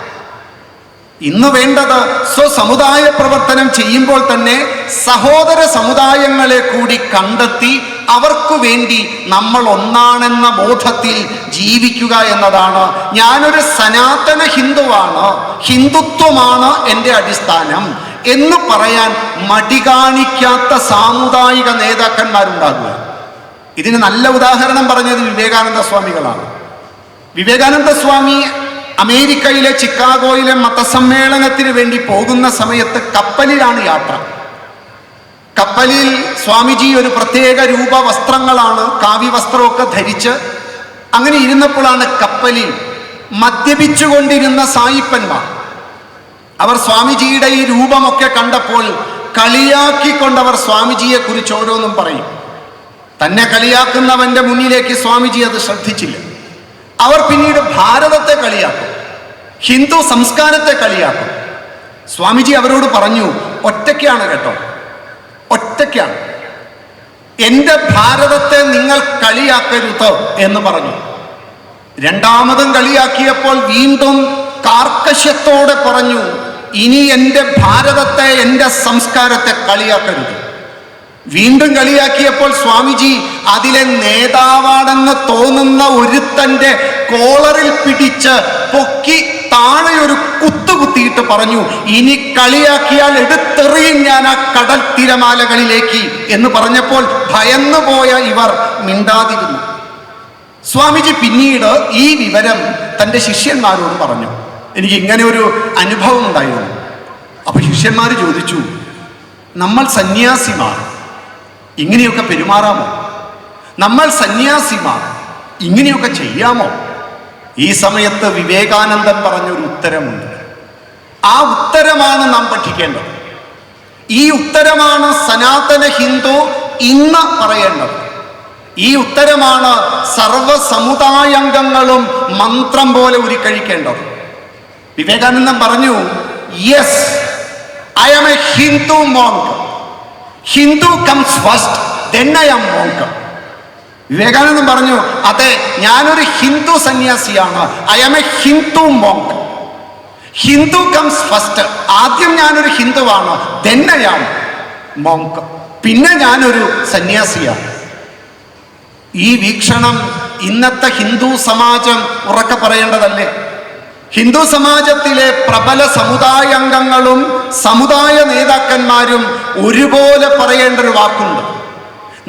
ഇന്ന് വേണ്ടത് സ്വസമുദായ പ്രവർത്തനം ചെയ്യുമ്പോൾ തന്നെ സഹോദര സമുദായങ്ങളെ കൂടി കണ്ടെത്തി അവർക്ക് വേണ്ടി നമ്മൾ ഒന്നാണെന്ന ബോധത്തിൽ ജീവിക്കുക എന്നതാണ്. ഞാനൊരു സനാതന ഹിന്ദുവാണ്, ഹിന്ദുത്വമാണ് എൻ്റെ അടിസ്ഥാനം എന്ന് പറയാൻ മടി കാണിക്കാത്ത സാമുദായിക നേതാക്കന്മാരുണ്ടാകുക. ഇതിന് നല്ല ഉദാഹരണം പറഞ്ഞത് വിവേകാനന്ദ സ്വാമികളാണ്. വിവേകാനന്ദ സ്വാമി അമേരിക്കയിലെ ചിക്കാഗോയിലെ മതസമ്മേളനത്തിന് വേണ്ടി പോകുന്ന സമയത്ത് കപ്പലിലാണ് യാത്ര. കപ്പലിൽ സ്വാമിജി ഒരു പ്രത്യേക രൂപ വസ്ത്രങ്ങളാണ്, കാവ്യ വസ്ത്രമൊക്കെ ധരിച്ച് അങ്ങനെ ഇരുന്നപ്പോഴാണ് കപ്പലിൽ മദ്യപിച്ചുകൊണ്ടിരുന്ന സായിപ്പന്മാർ, അവർ സ്വാമിജിയുടെ ഈ രൂപമൊക്കെ കണ്ടപ്പോൾ കളിയാക്കിക്കൊണ്ടവർ സ്വാമിജിയെ കുറിച്ച് ഓരോന്നും പറയും. തന്നെ കളിയാക്കുന്നവന്റെ മുന്നിലേക്ക് സ്വാമിജി അത് ശ്രദ്ധിച്ചില്ല. അവർ പിന്നീട് ഭാരതത്തെ കളിയാക്കും, ഹിന്ദു സംസ്കാരത്തെ കളിയാക്കും. സ്വാമിജി അവരോട് പറഞ്ഞു, ഒറ്റയ്ക്കാണ് കേട്ടോ, ഒറ്റയ്ക്കാണ്, എൻ്റെ ഭാരതത്തെ നിങ്ങൾ കളിയാക്കരുത് എന്ന് പറഞ്ഞു. രണ്ടാമതും കളിയാക്കിയപ്പോൾ വീണ്ടും കാർക്കശ്യത്തോടെ പറഞ്ഞു, ഇനി എൻ്റെ ഭാരതത്തെ, എൻ്റെ സംസ്കാരത്തെ കളിയാക്കരുത്. വീണ്ടും കളിയാക്കിയപ്പോൾ സ്വാമിജി അതിലെ നേതാവാണെന്ന് തോന്നുന്ന ഒരുത്തൻ്റെ കോളറിൽ പിടിച്ച് പൊക്കി താഴെ ഒരു കുത്തുകുത്തിയിട്ട് പറഞ്ഞു, ഇനി കളിയാക്കിയാൽ എടുത്തെറിയും ഞാൻ ആ കടൽ തിരമാലകളിലേക്ക് എന്ന് പറഞ്ഞപ്പോൾ ഭയന്നുപോയ ഇവർ മിണ്ടാതിരുന്നു. സ്വാമിജി പിന്നീട് ഈ വിവരം തൻ്റെ ശിഷ്യന്മാരോട് പറഞ്ഞു. എനിക്ക് ഇങ്ങനെ ഒരു അനുഭവം ഉണ്ടായിരുന്നു. അപ്പൊ ശിഷ്യന്മാർ ചോദിച്ചു, നമ്മൾ സന്യാസിമാർ ഇങ്ങനെയൊക്കെ പെരുമാറാമോ? നമ്മൾ സന്യാസിമാർ ഇങ്ങനെയൊക്കെ ചെയ്യാമോ? ഈ സമയത്ത് വിവേകാനന്ദൻ പറഞ്ഞൊരു ഉത്തരമുണ്ട്. ആ ഉത്തരമാണ് നാം പഠിക്കേണ്ടത്. ഈ ഉത്തരമാണ് സനാതന ഹിന്ദു ഇന്ന് പറയേണ്ടത്. ഈ ഉത്തരമാണ് സർവ സമുദായാംഗങ്ങളും മന്ത്രം പോലെ ഉരുക്കഴിക്കേണ്ടത്. വിവേകാനന്ദൻ പറഞ്ഞു, yes, I am a Hindu monk. Hindu comes first, then I am monk. വിവേകാനന്ദൻ പറഞ്ഞു, അതെ, ഞാനൊരു ഹിന്ദു സന്യാസിയാണ്. I am a Hindu monk. Hindu comes first, ആദ്യം ഞാനൊരു ഹിന്ദുവാണ്, ദെൻ ഐ ആം മോങ്ക്, പിന്നെ ഞാനൊരു സന്യാസിയാണ്. ഈ വീക്ഷണം ഇന്നത്തെ ഹിന്ദു സമാജം ഉറക്കെ പറയേണ്ടതല്ലേ? ഹിന്ദു സമാജത്തിലെ പ്രബല സമുദായാംഗങ്ങളും സമുദായ നേതാക്കന്മാരും ഒരുപോലെ പറയേണ്ട ഒരു വാക്കുണ്ട്.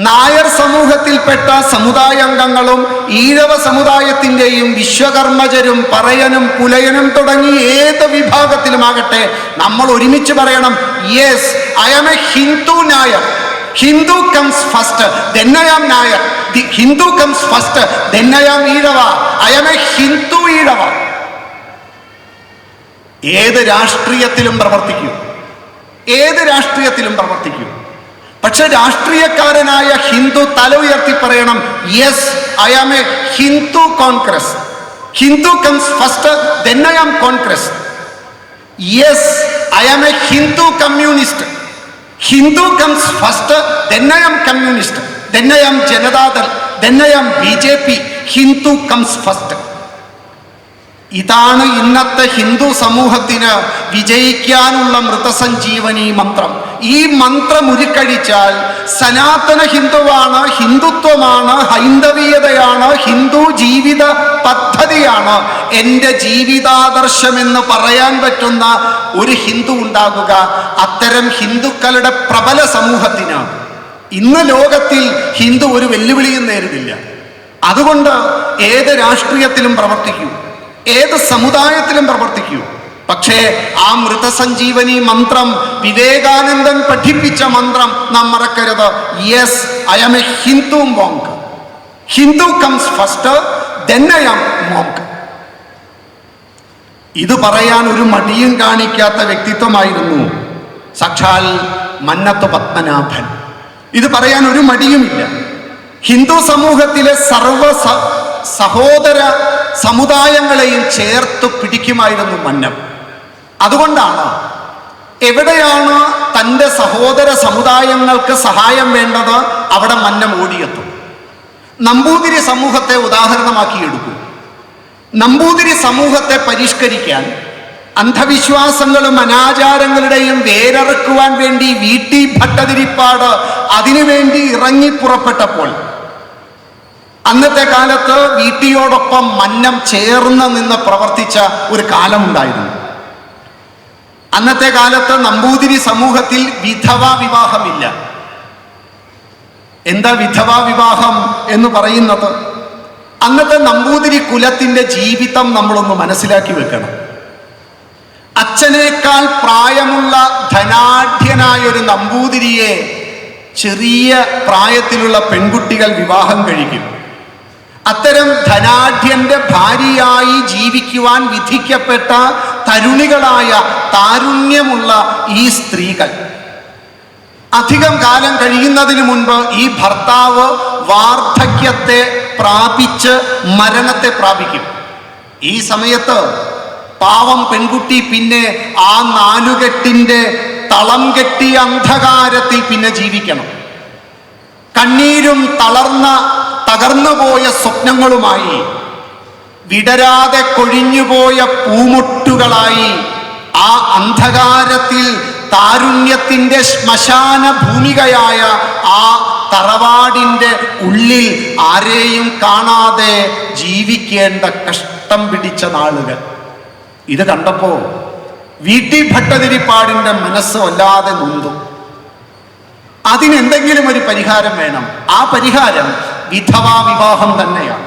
നായർ സമൂഹത്തിൽപ്പെട്ട സമുദായാംഗങ്ങളും ഈഴവ സമുദായത്തിൻ്റെയും വിശ്വകർമ്മജരും പറയനും പുലയനും തുടങ്ങി ഏത് വിഭാഗത്തിലുമാകട്ടെ, നമ്മൾ ഒരുമിച്ച് പറയണം, yes, I am a Hindu Nair. Hindu comes first, then I am Nair. Hindu comes first, then I am Ezhava. I am a Hindu Ezhava. ഏത് രാഷ്ട്രീയത്തിലും പ്രവർത്തിക്കൂ, ഏത് രാഷ്ട്രീയത്തിലും പ്രവർത്തിക്കൂ. പക്ഷെ രാഷ്ട്രീയക്കാരനായ ഹിന്ദു തല ഉയർത്തി പറയണം, yes, I am a Hindu Congress. Hindu comes first, then I am Congress. Yes, I am a Hindu communist. Hindu comes first, then I am communist, then I am Janata Dal, then I am BJP. Hindu comes first. ഇതാണ് ഇന്നത്തെ ഹിന്ദു സമൂഹത്തിന് വിജയിക്കാനുള്ള മൃതസഞ്ജീവനി മന്ത്രം. ഈ മന്ത്രം ഉരുക്കഴിച്ചാൽ സനാതന ഹിന്ദുവാണ്, ഹിന്ദുത്വമാണ്, ഹൈന്ദവീയതയാണ്, ഹിന്ദു ജീവിത പദ്ധതിയാണ് എൻ്റെ ജീവിതാദർശമെന്ന് പറയാൻ പറ്റുന്ന ഒരു ഹിന്ദു ഉണ്ടാകുക. അത്തരം ഹിന്ദുക്കളുടെ പ്രബല സമൂഹത്തിന് ഇന്ന് ലോകത്തിൽ ഹിന്ദു ഒരു വെല്ലുവിളിയും നേരിടില്ല. അതുകൊണ്ട് ഏത് രാഷ്ട്രീയത്തിലും പ്രവർത്തിക്കൂ, ഏത് സമുദായത്തിലും പ്രവർത്തിക്കൂ. പക്ഷേ ആ മൃതസഞ്ജീവനി മന്ത്രം, വിവേകാനന്ദൻ പഠിപ്പിച്ച മന്ത്രം നാം മറക്കരുത്. Yes, I am a Hindu monk. Hindu comes first, then I am monk. ഇത് പറയാൻ ഒരു മടിയും കാണിക്കാത്ത വ്യക്തിത്വമായിരുന്നു സാക്ഷാൽ മന്നത്ത് പത്മനാഭൻ. ഇത് പറയാൻ ഒരു മടിയുമില്ല. ഹിന്ദു സമൂഹത്തിലെ സർവ സഹോദര സമുദായങ്ങളെയും ചേർത്ത് പിടിക്കുമായിരുന്നു മന്നം. അതുകൊണ്ടാണ് എവിടെയാണ് തൻ്റെ സഹോദര സമുദായങ്ങൾക്ക് സഹായം വേണ്ടത് അവിടെ മന്നം ഓടിയെത്തും. നമ്പൂതിരി സമൂഹത്തെ ഉദാഹരണമാക്കിയെടുക്കും. നമ്പൂതിരി സമൂഹത്തെ പരിഷ്കരിക്കാൻ, അന്ധവിശ്വാസങ്ങളും അനാചാരങ്ങളുടെയും വേരറുക്കുവാൻ വേണ്ടി VT ഭട്ടതിരിപ്പാട് അതിനുവേണ്ടി ഇറങ്ങിപ്പുറപ്പെട്ടപ്പോൾ അന്നത്തെ കാലത്ത് VTയോടൊപ്പം മന്നം ചേർന്ന് നിന്ന് പ്രവർത്തിച്ച ഒരു കാലമുണ്ടായിരുന്നു. അന്നത്തെ കാലത്ത് നമ്പൂതിരി സമൂഹത്തിൽ വിധവാ വിവാഹമില്ല. എന്താ വിധവാ വിവാഹം എന്ന് പറയുന്നത്? അന്നത്തെ നമ്പൂതിരി കുലത്തിൻ്റെ ജീവിതം നമ്മളൊന്ന് മനസ്സിലാക്കി വെക്കണം. അച്ഛനേക്കാൾ പ്രായമുള്ള ധനാഢ്യനായ ഒരു നമ്പൂതിരിയെ ചെറിയ പ്രായത്തിലുള്ള പെൺകുട്ടികൾ വിവാഹം കഴിക്കും. അത്തരം ധനാഢ്യന്റെ ഭാര്യയായി ജീവിക്കുവാൻ വിധിക്കപ്പെട്ട തരുണികളായ താരുണ്യമുള്ള ഈ സ്ത്രീകൾ അധികം കാലം കഴിയുന്നതിന് മുൻപ് ഈ ഭർത്താവ് വാർദ്ധക്യത്തെ പ്രാപിച്ച് മരണത്തെ പ്രാപിക്കും. ഈ സമയത്ത് പാവം പെൺകുട്ടി പിന്നെ ആ നാലുകെട്ടിൻ്റെ തളം കെട്ടിയ അന്ധകാരത്തിൽ പിന്നെ ജീവിക്കണം. കണ്ണീരും തകർന്നുപോയ സ്വപ്നങ്ങളുമായി, വിടരാതെ കൊഴിഞ്ഞുപോയ പൂമുട്ടുകളായി ആ അന്ധകാരത്തിൽ താരുണ്യത്തിൻ്റെ ശ്മശാന ഭൂമികയായ ആ തറവാടിൻ്റെ ഉള്ളിൽ ആരെയും കാണാതെ ജീവിക്കേണ്ട കഷ്ടം പിടിച്ച നാളുകൾ. ഇത് കണ്ടപ്പോൾ VT ഭട്ടതിരിപ്പാടിൻ്റെ മനസ്സ് വല്ലാതെ നൊന്തു. അതിനെന്തെങ്കിലും ഒരു പരിഹാരം വേണം. ആ പരിഹാരം വിധവാ വിവാഹം തന്നെയാണ്.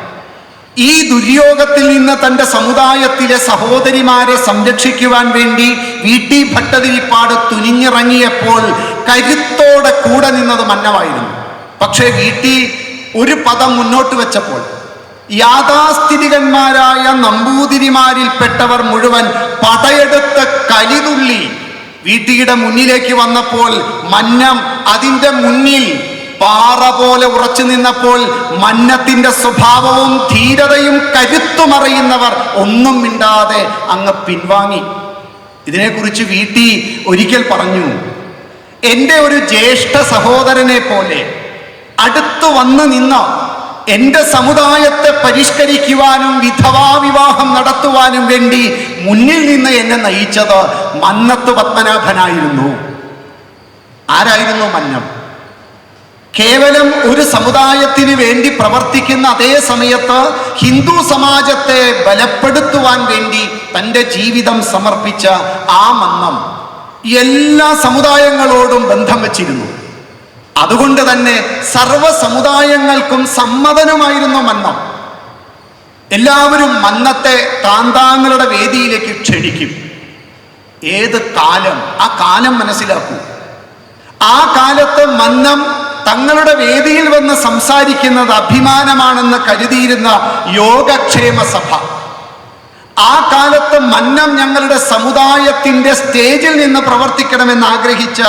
ഈ ദുര്യോഗത്തിൽ നിന്ന് തൻ്റെ സമുദായത്തിലെ സഹോദരിമാരെ സംരക്ഷിക്കുവാൻ വേണ്ടി VT ഭട്ടതിരിപ്പാട് തുനിഞ്ഞിറങ്ങിയപ്പോൾ കരുത്തോടെ കൂടെ നിന്നത് മന്നമായിരുന്നു. പക്ഷേ വീട്ടിൽ ഒരു പദം മുന്നോട്ട് വെച്ചപ്പോൾ യാഥാസ്ഥിതികന്മാരായ നമ്പൂതിരിമാരിൽപ്പെട്ടവർ മുഴുവൻ പടയെടുത്ത് കലിതുള്ളി വീട്ടിയുടെ മുന്നിലേക്ക് വന്നപ്പോൾ മന്നം അതിൻ്റെ മുന്നിൽ പാറ പോലെ ഉറച്ചു നിന്നപ്പോൾ മന്നത്തിന്റെ സ്വഭാവവും ധീരതയും കരുത്തുമറിയുന്നവർ ഒന്നും മിണ്ടാതെ അങ്ങ് പിൻവാങ്ങി. ഇതിനെക്കുറിച്ച് വീട്ടി ഒരിക്കൽ പറഞ്ഞു, എൻ്റെ ഒരു ജ്യേഷ്ഠ സഹോദരനെ പോലെ അടുത്തു വന്നു നിന്ന് എൻ്റെ സമുദായത്തെ പരിഷ്കരിക്കുവാനും വിധവാ വിവാഹം നടത്തുവാനും വേണ്ടി മുന്നിൽ നിന്ന് എന്നെ നയിച്ചത് മന്നത്ത് പത്മനാഭനായിരുന്നു. ആരായിരുന്നു മന്നം? കേവലം ഒരു സമുദായത്തിന് വേണ്ടി പ്രവർത്തിക്കുന്ന അതേ സമയത്ത് ഹിന്ദു സമാജത്തെ ബലപ്പെടുത്തുവാൻ വേണ്ടി തൻ്റെ ജീവിതം സമർപ്പിച്ച ആ മന്നം എല്ലാ സമുദായങ്ങളോടും ബന്ധം വച്ചിരുന്നു. അതുകൊണ്ട് തന്നെ സർവ സമുദായങ്ങൾക്കും സമ്മതനുമായിരുന്നു മന്നം. എല്ലാവരും മന്നത്തെ താന്താങ്ങളുടെ വേദിയിലേക്ക് ക്ഷണിക്കും. ഏത് കാലം, ആ കാലം മനസ്സിലാക്കൂ. ആ കാലത്ത് മന്നം തങ്ങളുടെ വേദിയിൽ വന്ന് സംസാരിക്കുന്നത് അഭിമാനമാണെന്ന് കരുതിയിരുന്ന യോഗക്ഷേമ സഭ, ആ കാലത്ത് മന്നം ഞങ്ങളുടെ സമുദായത്തിൻ്റെ സ്റ്റേജിൽ നിന്ന് പ്രവർത്തിക്കണമെന്ന് ആഗ്രഹിച്ച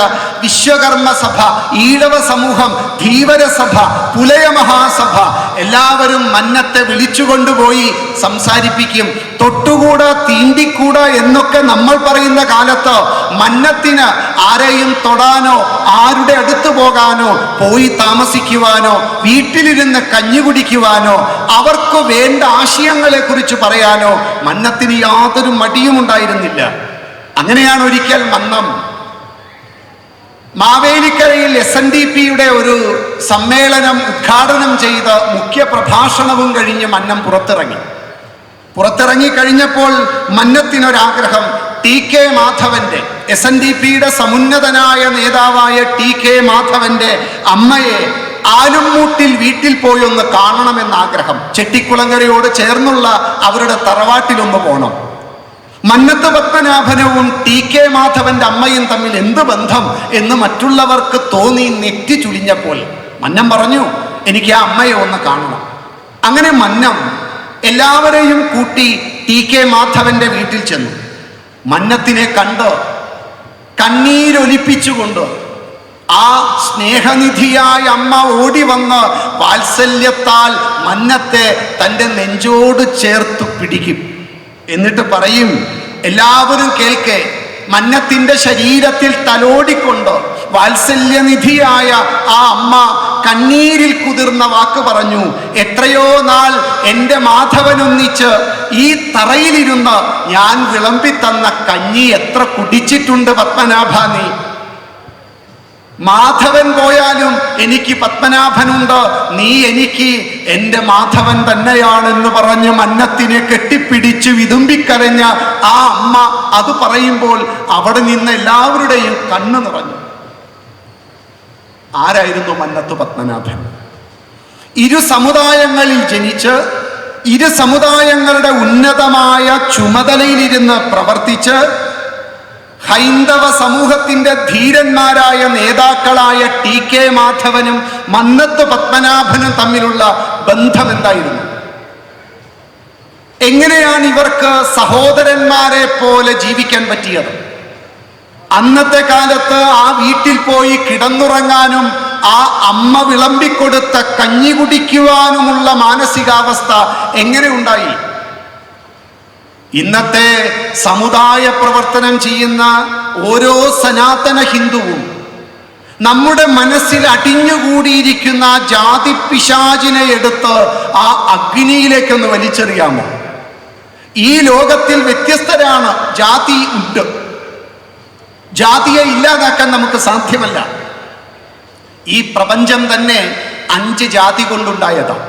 വിശ്വകർമ്മ സഭ, ഈഴവ സമൂഹം, ധീവര സഭ, പുലയ മഹാസഭ എല്ലാവരും മന്നത്തെ വിളിച്ചുകൊണ്ടുപോയി സംസാരിപ്പിക്കും. തൊട്ടുകൂടാ തീണ്ടിക്കൂടാ എന്നൊക്കെ നമ്മൾ പറയുന്ന കാലത്ത് മന്നത്തിന് ആരെയും തൊടാനോ ആരുടെ അടുത്ത് പോകാനോ പോയി താമസിക്കുവാനോ വീട്ടിലിരുന്ന് കഞ്ഞി കുടിക്കുവാനോ അവർക്ക് വേണ്ട ആശയങ്ങളെ കുറിച്ച് പറയാനോ മന്നത്തിന് യാതൊരു മടിയും ഉണ്ടായിരുന്നില്ല. അങ്ങനെയാണ് ഒരിക്കൽ മന്നം മാവേലിക്കരയിൽ SNDPയുടെ ഒരു സമ്മേളനം ഉദ്ഘാടനം ചെയ്ത് മുഖ്യ പ്രഭാഷണവും കഴിഞ്ഞ് മന്നം പുറത്തിറങ്ങി കഴിഞ്ഞപ്പോൾ മന്നത്തിനൊരാഗ്രഹം, TK മാധവന്റെ, SNDPയുടെ സമുന്നതനായ നേതാവായ TK മാധവന്റെ അമ്മയെ ആലുംമൂട്ടിൽ വീട്ടിൽ പോയി ഒന്ന് കാണണമെന്ന ആഗ്രഹം. ചെട്ടിക്കുളങ്ങരയോട് ചേർന്നുള്ള അവരുടെ തറവാട്ടിലൊന്ന് പോകണം. മന്നത്ത് പത്മനാഭനവും TK മാധവന്റെ അമ്മയും തമ്മിൽ എന്ത് ബന്ധം എന്ന് മറ്റുള്ളവർക്ക് തോന്നി നെറ്റി ചുളിഞ്ഞപ്പോൾ മന്നം പറഞ്ഞു, എനിക്ക് ആ അമ്മയെ ഒന്ന് കാണണം. അങ്ങനെ മന്നം എല്ലാവരെയും കൂട്ടി TK മാധവന്റെ വീട്ടിൽ ചെന്നു. മന്നത്തിനെ കണ്ട് കണ്ണീരൊലിപ്പിച്ചുകൊണ്ട് ആ സ്നേഹനിധിയായ അമ്മ ഓടി വന്ന് വാത്സല്യത്താൽ മന്നത്തെ തൻ്റെ നെഞ്ചോട് ചേർത്ത് പിടിക്കും. എന്നിട്ട് പറയും, എല്ലാവരും കേൾക്കെ, മന്നത്തിൻ്റെ ശരീരത്തിൽ തലോടിക്കൊണ്ട് വാത്സല്യനിധിയായ ആ അമ്മ കണ്ണീരിൽ കുതിർന്ന വാക്ക് പറഞ്ഞു, എത്രയോ നാൾ എൻ്റെ മാധവനൊന്നിച്ച് ഈ തറയിലിരുന്ന് ഞാൻ വിളമ്പിത്തന്ന കഞ്ഞി എത്ര കുടിച്ചിട്ടുണ്ട് പത്മനാഭ നീ. മാധവൻ പോയാലും എനിക്ക് പത്മനാഭനുണ്ട്, നീ എനിക്ക് എൻ്റെ മാധവൻ തന്നെയാണെന്ന് പറഞ്ഞ് മന്നത്തിനെ കെട്ടിപ്പിടിച്ച് വിതുമ്പിക്കരഞ്ഞ ആ അമ്മ അത് പറയുമ്പോൾ അവിടെ നിന്ന് എല്ലാവരുടെയും കണ്ണ് നിറഞ്ഞു. ആരായിരുന്നു മന്നത്ത് പത്മനാഭൻ? ഇരു സമുദായങ്ങളിൽ ജനിച്ച് ഇരു സമുദായങ്ങളുടെ ഉന്നതമായ ചുമതലയിലിരുന്ന് പ്രവർത്തിച്ച് ഹൈന്ദവ സമൂഹത്തിന്റെ ധീരന്മാരായ നേതാക്കളായ TK മാധവനും മന്നത്ത് പത്മനാഭനും തമ്മിലുള്ള ബന്ധം എന്തായിരുന്നു? എങ്ങനെയാണ് ഇവർക്ക് സഹോദരന്മാരെ പോലെ ജീവിക്കാൻ പറ്റിയത്? അന്നത്തെ കാലത്ത് ആ വീട്ടിൽ പോയി കിടന്നുറങ്ങാനും ആ അമ്മ വിളമ്പിക്കൊടുത്ത കഞ്ഞി കുടിക്കുവാനുമുള്ള മാനസികാവസ്ഥ എങ്ങനെ ഉണ്ടായി? ഇന്നത്തെ സമുദായ പ്രവർത്തനം ചെയ്യുന്ന ഓരോ സനാതന ഹിന്ദുവും നമ്മുടെ മനസ്സിൽ അടിഞ്ഞുകൂടിയിരിക്കുന്ന ജാതി പിശാചിനെ എടുത്ത് ആ അഗ്നിയിലേക്കൊന്ന് വലിച്ചെറിയാമോ? ഈ ലോകത്തിൽ വ്യത്യസ്തരാണ്, ജാതി ഉണ്ട്. ജാതിയെ ഇല്ലാതാക്കാൻ നമുക്ക് സാധ്യമല്ല. ഈ പ്രപഞ്ചം തന്നെ 5 ജാതി കൊണ്ടുണ്ടായതാണ്.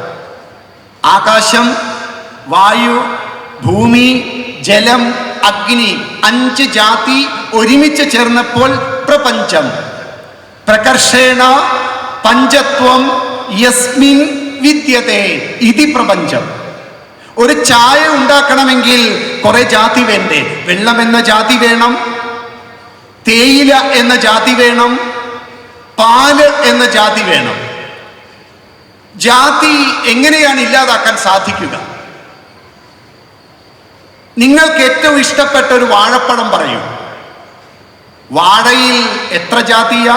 ആകാശം, വായു, ഭൂമി, ജലം, അഗ്നി, 5 ജാതി ഒരുമിച്ച് ചേർന്നപ്പോൾ പ്രപഞ്ചം. പ്രകർഷേണ പഞ്ചത്വം യസ്മിൻ വിദ്യതേ ഇതി പ്രപഞ്ചം. ഒരു ചായ ഉണ്ടാക്കണമെങ്കിൽ കുറെ ജാതി വേണ്ടേ? വെള്ളം എന്ന ജാതി വേണം, തേയില എന്ന ജാതി വേണം, പാല് എന്ന ജാതി വേണം. ജാതി എങ്ങനെയാണ് ഇല്ലാതാക്കാൻ സാധിക്കുക? നിങ്ങൾക്ക് ഏറ്റവും ഇഷ്ടപ്പെട്ട ഒരു വാഴപ്പഴം പറയൂ. വാഴയിൽ എത്ര ജാതിയാ?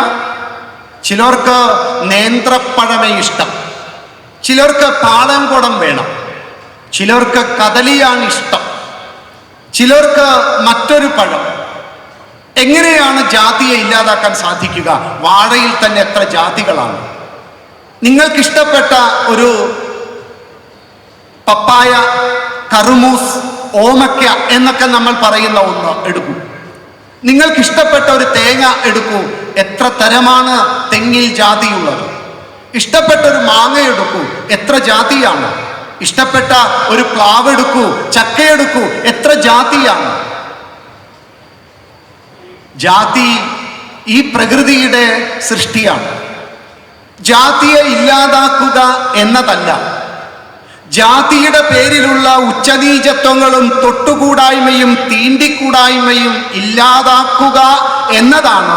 ചിലർക്ക് നേന്ത്രപ്പഴമേ ഇഷ്ടം, ചിലർക്ക് പാളംകുടം വേണം, ചിലർക്ക് കദളിയാണ് ഇഷ്ടം, ചിലർക്ക് മറ്റൊരു പഴം. എങ്ങനെയാണ് ജാതിയെ ഇല്ലാതാക്കാൻ സാധിക്കുക? വാഴയിൽ തന്നെ എത്ര ജാതികളാണ്. നിങ്ങൾക്കിഷ്ടപ്പെട്ട ഒരു പപ്പായ, കറുമൂസ്, ഓമയ്ക്ക എന്നൊക്കെ നമ്മൾ പറയുന്ന ഒന്ന് എടുക്കൂ. നിങ്ങൾക്കിഷ്ടപ്പെട്ട ഒരു തേങ്ങ എടുക്കൂ. എത്ര തരമാണ് തെങ്ങിൽ ജാതിയുള്ളത്? ഇഷ്ടപ്പെട്ട ഒരു മാങ്ങ എടുക്കൂ, എത്ര ജാതിയാണ്? ഇഷ്ടപ്പെട്ട ഒരു പ്ലാവ് എടുക്കൂ, ചക്കയെടുക്കൂ, എത്ര ജാതിയാണ്? ജാതി ഈ പ്രകൃതിയുടെ സൃഷ്ടിയാണ്. ജാതിയെ ഇല്ലാതാക്കുക എന്നതല്ല, ജാതിയുടെ പേരിലുള്ള ഉച്ചനീചത്വങ്ങളും തൊട്ടുകൂടായ്മയും തീണ്ടിക്കൂടായ്മയും ഇല്ലാതാക്കുക എന്നതാണ്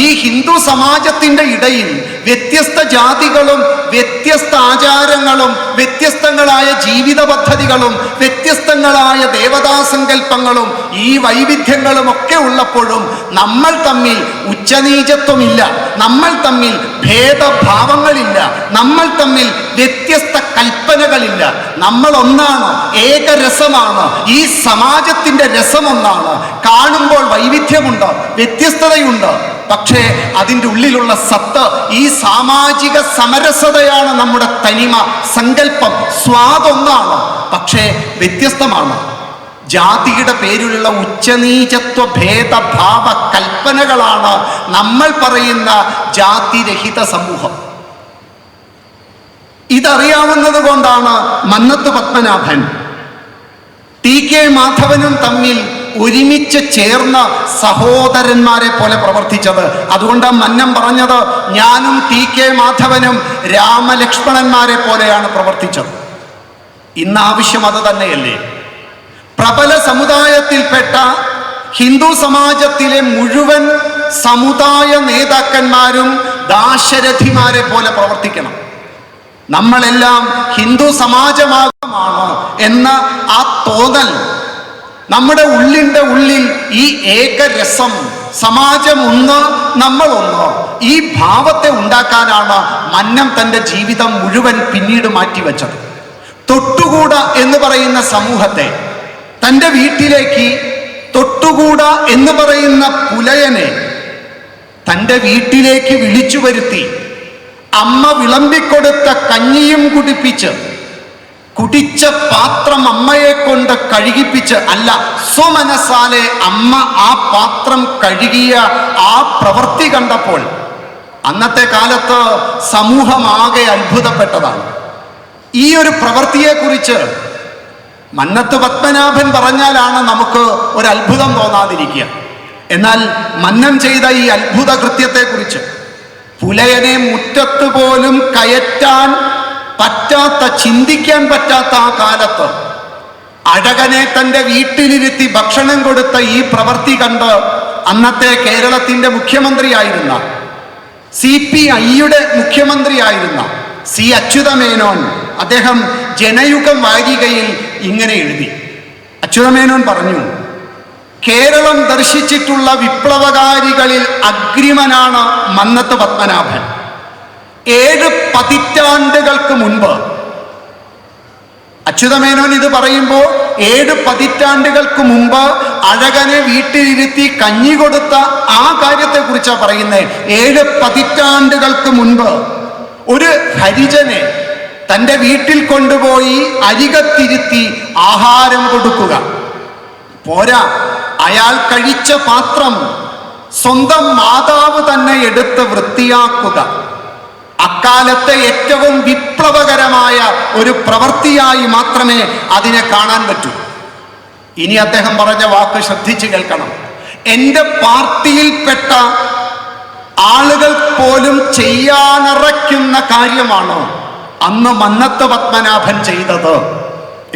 ഈ ഹിന്ദു സമാജത്തിന്റെ ഇടയിൽ വ്യത്യസ്ത ജാതികളും വ്യത്യസ്ത ആചാരങ്ങളും വ്യത്യസ്തങ്ങളായ ജീവിത പദ്ധതികളും വ്യത്യസ്തങ്ങളായ ദേവതാസങ്കല്പങ്ങളും ഈ വൈവിധ്യങ്ങളും ഒക്കെ ഉള്ളപ്പോഴും നമ്മൾ തമ്മിൽ ഉച്ചനീചത്വമില്ല, നമ്മൾ തമ്മിൽ ഭേദഭാവങ്ങളില്ല, നമ്മൾ തമ്മിൽ വ്യത്യസ്ത കൽപ്പനകളില്ല. നമ്മൾ ഒന്നാണ്, ഏകരസമാണ്. ഈ സമാജത്തിന്റെ രസം ഒന്നാണ്. കാണുമ്പോൾ വൈവിധ്യമുണ്ട്, വ്യത്യസ്തതയുണ്ട്, പക്ഷേ അതിൻ്റെ ഉള്ളിലുള്ള സത്ത് ഈ സാമാജിക സമരസതയാണ്. നമ്മുടെ തനിമ, സങ്കല്പം, സ്വാദൊന്നാണ്, പക്ഷേ വ്യത്യസ്തമാണ്. ജാതിയുടെ പേരിലുള്ള ഉച്ചനീചത്വ ഭേദഭാവ കൽപ്പനകളാണ് നമ്മൾ പറയുന്ന ജാതിരഹിത സമൂഹം. ഇതറിയാവുന്നത് കൊണ്ടാണ് മന്നത്ത് പത്മനാഭൻ ടി.കെ. മാധവനും തമ്മിൽ ഒരുമിച്ച് ചേർന്ന് സഹോദരന്മാരെ പോലെ പ്രവർത്തിച്ചത്. അതുകൊണ്ടാണ് മന്നം പറഞ്ഞത്, ഞാനും ടി.കെ. മാധവനും രാമലക്ഷ്മണന്മാരെ പോലെയാണ് പ്രവർത്തിച്ചത്. ഇന്ന് ആവശ്യം അത് തന്നെയല്ലേ? പ്രബല സമുദായത്തിൽപ്പെട്ട ഹിന്ദു സമാജത്തിലെ മുഴുവൻ സമുദായ നേതാക്കന്മാരും ദാശരഥിമാരെ പോലെ പ്രവർത്തിക്കണം. നമ്മളെല്ലാം ഹിന്ദു സമാജമാണ് എന്ന ആ തോന്നൽ നമ്മുടെ ഉള്ളിൻ്റെ ഉള്ളിൽ ഈ ഏകരസം, സമാജം ഒന്ന്, നമ്മളൊന്ന്, ഈ ഭാവത്തെ ഉണ്ടാക്കാനാണ് മന്നം തൻ്റെ ജീവിതം മുഴുവൻ പിന്നീട് മാറ്റിവെച്ചത്. തൊട്ടുകൂട എന്ന് പറയുന്ന സമൂഹത്തെ തൻ്റെ വീട്ടിലേക്ക്, തൊട്ടുകൂട എന്ന് പറയുന്ന പുലയനെ തൻ്റെ വീട്ടിലേക്ക് വിളിച്ചു വരുത്തി അമ്മ വിളമ്പിക്കൊടുത്ത കഞ്ഞിയും കുടിപ്പിച്ച്, കുടിച്ച പാത്രം അമ്മയെ കൊണ്ട് കഴുകിപ്പിച്ച്, അല്ല, സ്വമനസാലെ അമ്മ ആ പാത്രം കഴുകിയ ആ പ്രവൃത്തി കണ്ടപ്പോൾ അന്നത്തെ കാലത്ത് സമൂഹമാകെ അത്ഭുതപ്പെട്ടതാണ്. ഈ ഒരു പ്രവൃത്തിയെക്കുറിച്ച് മന്നത്ത് പത്മനാഭൻ പറഞ്ഞാലാണ് നമുക്ക് ഒരു അത്ഭുതം തോന്നാതിരിക്കുക. എന്നാൽ മന്നം ചെയ്ത ഈ അത്ഭുത കൃത്യത്തെക്കുറിച്ച്, പുലയനെ മുറ്റത്ത് പോലും കയറ്റാൻ പറ്റാത്ത, ചിന്തിക്കാൻ പറ്റാത്ത ആ കാലത്ത് അഴകനെ തൻ്റെ വീട്ടിലിരുത്തി ഭക്ഷണം കൊടുത്ത ഈ പ്രവൃത്തി കണ്ട് അന്നത്തെ കേരളത്തിൻ്റെ മുഖ്യമന്ത്രിയായിരുന്ന, CPIയുടെ മുഖ്യമന്ത്രിയായിരുന്ന സി അച്യുതമേനോൻ, അദ്ദേഹം ജനയുഗം വാരികയിൽ ഇങ്ങനെ എഴുതി. അച്യുതമേനോൻ പറഞ്ഞു, കേരളം ദർശിച്ചിട്ടുള്ള വിപ്ലവകാരികളിൽ അഗ്രിമനാണ് മന്നത്ത് പത്മനാഭൻ. 7 പതിറ്റാണ്ടുകൾക്ക് മുൻപ്, അച്യുതമേനോൻ ഇത് പറയുമ്പോൾ 7 പതിറ്റാണ്ടുകൾക്ക് മുമ്പ് അഴകനെ വീട്ടിലിരുത്തി കഞ്ഞി കൊടുത്ത ആ കാര്യത്തെക്കുറിച്ചാണ് പറയുന്നത്. 7 പതിറ്റാണ്ടുകൾക്ക് മുൻപ് ഒരു ഹരിജനെ തൻ്റെ വീട്ടിൽ കൊണ്ടുപോയി അരികത്തിരുത്തി ആഹാരം കൊടുക്കുക പോരാ, അയാൾ കഴിച്ച പാത്രം സ്വന്തം മാതാവ് തന്നെ എടുത്ത് വൃത്തിയാക്കുക. അക്കാലത്തെ ഏറ്റവും വിപ്ലവകരമായ ഒരു പ്രവൃത്തിയായി മാത്രമേ അതിനെ കാണാൻ പറ്റൂ. ഇനി അദ്ദേഹം പറഞ്ഞ വാക്ക് ശ്രദ്ധിച്ചു കേൾക്കണം. എൻ്റെ പാർട്ടിയിൽപ്പെട്ട ആളുകൾ പോലും ചെയ്യാനറയ്ക്കുന്ന കാര്യമാണ് അന്ന് മന്നത്ത് പത്മനാഭൻ ചെയ്തത്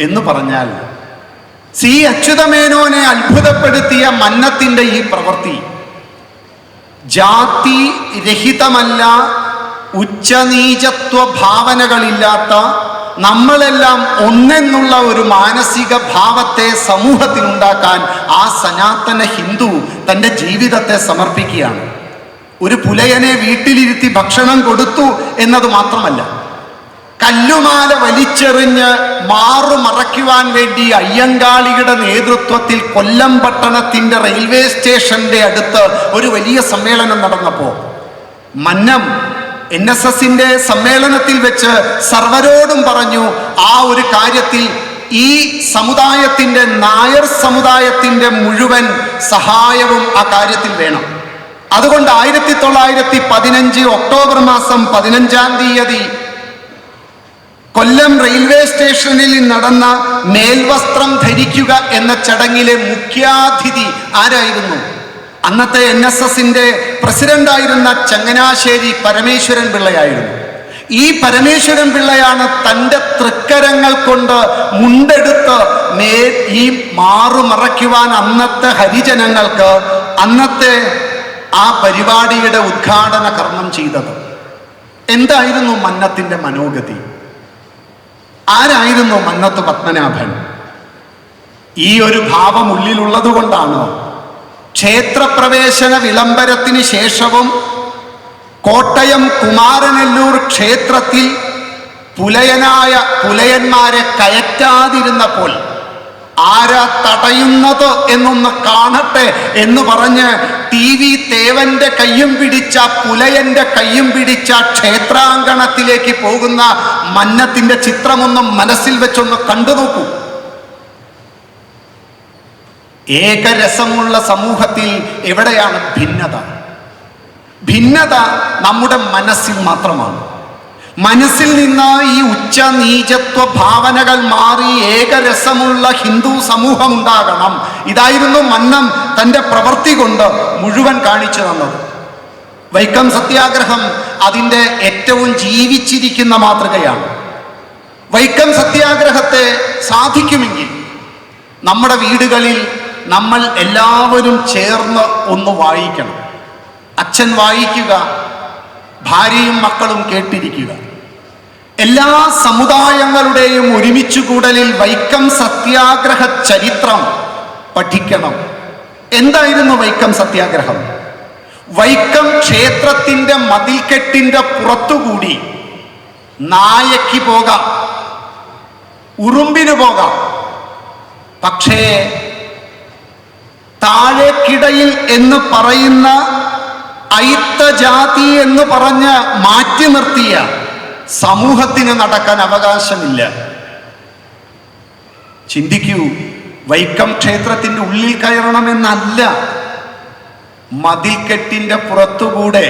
എന്ന് പറഞ്ഞാൽ, സി അച്യുതമേനോനെ അത്ഭുതപ്പെടുത്തിയ മന്നത്തിൻ്റെ ഈ പ്രവൃത്തി ജാതി രഹിതമല്ല, ഉച്ചനീചത്വ ഭാവനകളില്ലാത്ത, നമ്മളെല്ലാം ഒന്നെന്നുള്ള ഒരു മാനസിക ഭാവത്തെ സമൂഹത്തിലുണ്ടാക്കാൻ ആ സനാതന ഹിന്ദു തൻ്റെ ജീവിതത്തെ സമർപ്പിക്കുകയാണ്. ഒരു പുലയനെ വീട്ടിലിരുത്തി ഭക്ഷണം കൊടുത്തു എന്നത് മാത്രമല്ല, കല്ലുമാല വലിച്ചെറിഞ്ഞ് മാറുമറയ്ക്കുവാൻ വേണ്ടി അയ്യങ്കാളിയുടെ നേതൃത്വത്തിൽ കൊല്ലം പട്ടണത്തിൻ്റെ റെയിൽവേ സ്റ്റേഷന്റെ അടുത്ത് ഒരു വലിയ സമ്മേളനം നടന്നപ്പോൾ മന്നം NSSന്റെ സമ്മേളനത്തിൽ വെച്ച് സർവരോടും പറഞ്ഞു, ആ ഒരു കാര്യത്തിൽ ഈ സമുദായത്തിൻ്റെ, നായർ സമുദായത്തിൻ്റെ മുഴുവൻ സഹായവും ആ കാര്യത്തിൽ വേണം. അതുകൊണ്ട് 1915 ഒക്ടോബർ മാസം 15-ാം തീയതി കൊല്ലം റെയിൽവേ സ്റ്റേഷനിൽ നടന്ന മേൽവസ്ത്രം ധരിക്കുക എന്ന ചടങ്ങിലെ മുഖ്യാതിഥി ആരായിരുന്നു? അന്നത്തെ NSSന്റെ പ്രസിഡന്റായിരുന്ന ചങ്ങനാശ്ശേരി പരമേശ്വരൻ പിള്ളയായിരുന്നു. ഈ പരമേശ്വരൻ പിള്ളയാണ് തൻ്റെ തൃക്കരങ്ങൾ കൊണ്ട് മുണ്ടെടുത്ത് ഈ മാറുമറയ്ക്കുവാൻ അന്നത്തെ ഹരിജനങ്ങൾക്ക് അന്നത്തെ ആ പരിപാടിയുടെ ഉദ്ഘാടന കർമ്മം ചെയ്തത്. എന്തായിരുന്നു മന്നത്തിൻ്റെ മനോഗതി? ആരായിരുന്നു മന്നത്ത് പത്മനാഭൻ? ഈ ഒരു ഭാവം ഉള്ളിലുള്ളത് കൊണ്ടാണ് ക്ഷേത്രപ്രവേശന വിളംബരത്തിന് ശേഷവും കോട്ടയം കുമാരനെല്ലൂർ ക്ഷേത്രത്തിൽ പുലയന്മാരെ കയറ്റാതിരുന്നപ്പോൾ ആരാ തടയുന്നത് എന്നൊന്ന് കാണട്ടെ എന്ന് പറഞ്ഞ് TV തേവന്റെ കയ്യും പിടിച്ച, പുലയന്റെ കയ്യും പിടിച്ച ക്ഷേത്രാങ്കണത്തിലേക്ക് പോകുന്ന മന്നത്തിന്റെ ചിത്രമൊന്ന് മനസ്സിൽ വെച്ചൊന്ന് കണ്ടു നോക്കൂ. ഏകരസമുള്ള സമൂഹത്തിൽ എവിടെയാണ് ഭിന്നത? ഭിന്നത നമ്മുടെ മനസ്സിൽ മാത്രമാണ്. മനസ്സിൽ നിന്ന് ഈ ഉച്ച നീചത്വ ഭാവനകൾ മാറി ഏകരസമുള്ള ഹിന്ദു സമൂഹം ഉണ്ടാകണം. ഇതായിരുന്നു മന്നം തൻ്റെ പ്രവൃത്തി കൊണ്ട് മുഴുവൻ കാണിച്ചു തന്നത്. വൈക്കം സത്യാഗ്രഹം അതിൻ്റെ ഏറ്റവും ജീവിച്ചിരിക്കുന്ന മാതൃകയാണ്. വൈക്കം സത്യാഗ്രഹത്തെ സാധിക്കുമെങ്കിൽ നമ്മുടെ വീടുകളിൽ നമ്മൾ എല്ലാവരും ചേർന്ന് ഒന്ന് വായിക്കണം. അച്ഛൻ വായിക്കുക, ഭാര്യയും മക്കളും കേട്ടിരിക്കുക. എല്ലാ സമുദായങ്ങളുടെയും ഒരുമിച്ചു കൂടലിൽ വൈക്കം സത്യാഗ്രഹ ചരിത്രം പഠിക്കണം. എന്തായിരുന്നു വൈക്കം സത്യാഗ്രഹം? വൈക്കം ക്ഷേത്രത്തിൻ്റെ മതിൽക്കെട്ടിൻ്റെ പുറത്തുകൂടി നായയ്ക്ക് പോകാം, ഉറുമ്പിന് പോകാം, പക്ഷേ താഴേക്കിടയിൽ എന്ന് പറയുന്ന ഐത്തജാതി എന്ന് പറഞ്ഞ് മാറ്റി നിർത്തിയ സമൂഹത്തിന് നടക്കാൻ അവകാശമില്ല. ചിന്തിക്കൂ, വൈക്കം ക്ഷേത്രത്തിൻ്റെ ഉള്ളിൽ കയറണമെന്നല്ല, മതിൽക്കെട്ടിൻ്റെ പുറത്തുകൂടെ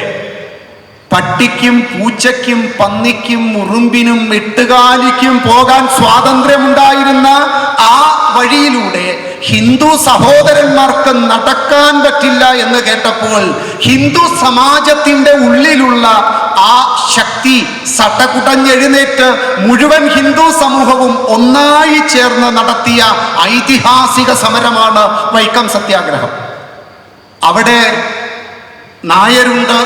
പട്ടിക്കും പൂച്ചയ്ക്കും പന്നിക്കും ഉറുമ്പിനും എട്ടുകാലിക്കും പോകാൻ സ്വാതന്ത്ര്യമുണ്ടായിരുന്ന ആ വഴിയിലൂടെ ഹിന്ദു സഹോദരന്മാർക്ക് നടക്കാൻ പറ്റില്ല എന്ന് കേട്ടപ്പോൾ ഹിന്ദു സമാജത്തിൻ്റെ ഉള്ളിലുള്ള ആ ശക്തി സടകുടഞ്ഞെഴുന്നേറ്റ് മുഴുവൻ ഹിന്ദു സമൂഹവും ഒന്നായി ചേർന്ന് നടത്തിയ ഐതിഹാസിക സമരമാണ് വൈക്കം സത്യാഗ്രഹം. അവിടെ നായരുണ്ട്,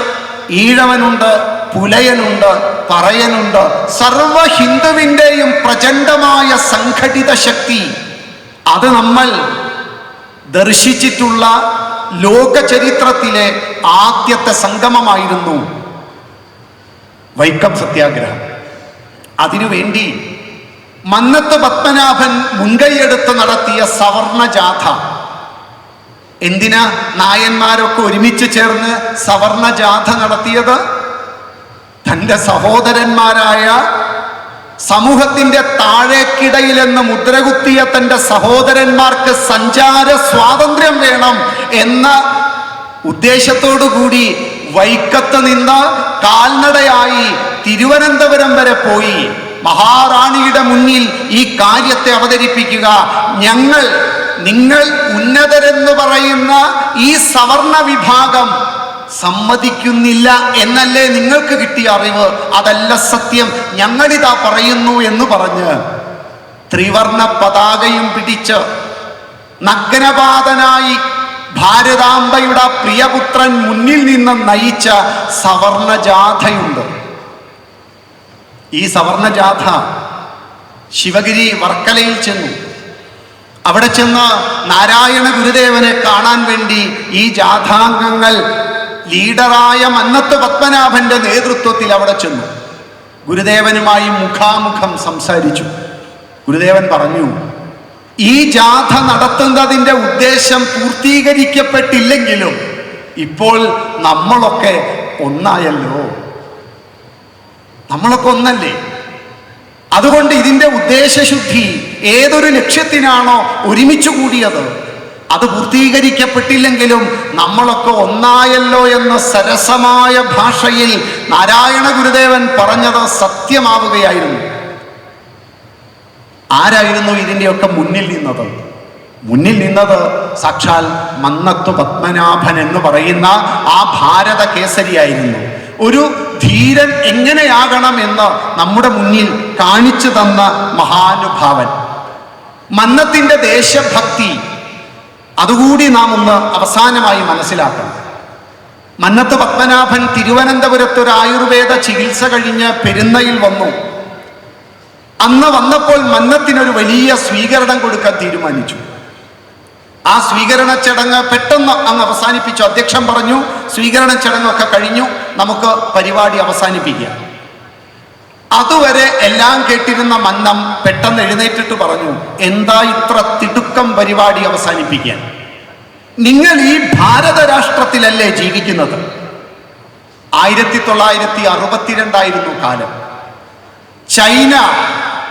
ഈഴവനുണ്ട്, പുലയനുണ്ട്, പറയനുണ്ട്. സർവ ഹിന്ദുവിൻ്റെയും പ്രചണ്ഡമായ സംഘടിത ശക്തി അത് നമ്മൾ ദർശിച്ചിട്ടുള്ള ലോക ചരിത്രത്തിലെ ആദ്യത്തെ സംഗമമായിരുന്നു വൈക്കം സത്യാഗ്രഹം. അതിനുവേണ്ടി മന്നത്ത് പത്മനാഭൻ മുൻകൈയെടുത്ത് നടത്തിയ സവർണ ജാഥ. എന്തിനാ നായന്മാരൊക്കെ ഒരുമിച്ച് ചേർന്ന് സവർണ ജാഥ നടത്തിയത്? തൻ്റെ സഹോദരന്മാരായ, സമൂഹത്തിൻ്റെ താഴേക്കിടയിലെന്ന് മുദ്രകുത്തിയ തൻ്റെ സഹോദരന്മാർക്ക് സഞ്ചാര സ്വാതന്ത്ര്യം വേണം എന്ന ഉദ്ദേശത്തോടു കൂടി വൈക്കത്ത് നിന്ന് കാൽനടയായി തിരുവനന്തപുരം വരെ പോയി മഹാറാണിയുടെ മുന്നിൽ ഈ കാര്യത്തെ അവതരിപ്പിക്കുക. നിങ്ങൾ ഉന്നതരെന്ന് പറയുന്ന ഈ സവർണ വിഭാഗം സമ്മതിക്കുന്നില്ല എന്നല്ലേ നിങ്ങൾക്ക് കിട്ടിയ അറിവ്? അതല്ല സത്യം, ഞങ്ങളിതാ പറയുന്നു എന്ന് പറഞ്ഞ് ത്രിവർണ പതാകയും പിടിച്ച് നഗ്നപാതനായി ഭാരതാംബയുടെ പ്രിയപുത്രൻ മുന്നിൽ നിന്ന് നയിച്ച സവർണജാഥയുണ്ട്. ഈ സവർണജാഥ ശിവഗിരി വർക്കലയിൽ ചെന്നു. അവിടെ ചെന്ന് നാരായണ ഗുരുദേവനെ കാണാൻ വേണ്ടി ഈ ജാഥാംഗങ്ങൾ ലീഡറായ മന്നത്ത് പത്മനാഭന്റെ നേതൃത്വത്തിൽ അവിടെ ചെന്നു. ഗുരുദേവനുമായി മുഖാമുഖം സംസാരിച്ചു. ഗുരുദേവൻ പറഞ്ഞു, ഈ ജാഥ നടത്തുന്നതിൻ്റെ ഉദ്ദേശം പൂർത്തീകരിക്കപ്പെട്ടില്ലെങ്കിലും ഇപ്പോൾ നമ്മളൊക്കെ ഒന്നായല്ലോ, നമ്മളൊക്കെ ഒന്നല്ലേ. അതുകൊണ്ട് ഇതിൻ്റെ ഉദ്ദേശശുദ്ധി ഏതൊരു ലക്ഷ്യത്തിനാണോ ഒരുമിച്ച് കൂടിയത് അത് പൂർത്തീകരിക്കപ്പെട്ടില്ലെങ്കിലും നമ്മളൊക്കെ ഒന്നായല്ലോ എന്ന് സരസമായ ഭാഷയിൽ നാരായണ ഗുരുദേവൻ പറഞ്ഞത് സത്യമാവുകയായിരുന്നു. ആരായിരുന്നു ഇതിൻ്റെയൊക്കെ മുന്നിൽ നിന്നത്? മുന്നിൽ നിന്നത് സാക്ഷാൽ മന്നത്ത് പത്മനാഭൻ എന്ന് പറയുന്ന ആ ഭാരത കേസരിയായിരുന്നു. ഒരു ധീരൻ എങ്ങനെയാകണം എന്ന് നമ്മുടെ മുന്നിൽ കാണിച്ചു തന്ന മഹാനുഭാവൻ. മന്നത്തിൻ്റെ ദേശഭക്തി അതുകൂടി നാം ഒന്ന് അവസാനമായി മനസ്സിലാക്കണം. മന്നത്ത് പത്മനാഭൻ തിരുവനന്തപുരത്ത് ഒരു ആയുർവേദ ചികിത്സ കഴിഞ്ഞ് പെരുന്നയിൽ വന്നു. അന്ന് വന്നപ്പോൾ മന്നത്തിനൊരു വലിയ സ്വീകരണം കൊടുക്കാൻ തീരുമാനിച്ചു. ആ സ്വീകരണ ചടങ്ങ് പെട്ടെന്ന് അങ്ങ് അവസാനിപ്പിച്ചു. അധ്യക്ഷൻ പറഞ്ഞു, സ്വീകരണ ചടങ്ങൊക്കെ കഴിഞ്ഞു, നമുക്ക് പരിപാടി അവസാനിപ്പിക്കാം. അതുവരെ എല്ലാം കേട്ടിരുന്ന മന്നം പെട്ടെന്ന് എഴുന്നേറ്റിട്ട് പറഞ്ഞു, എന്താ ഇത്ര തിടുക്കം പരിപാടി അവസാനിപ്പിക്കാൻ? നിങ്ങൾ ഈ ഭാരത രാഷ്ട്രത്തിലല്ലേ ജീവിക്കുന്നത്? 1962 കാലം. ചൈന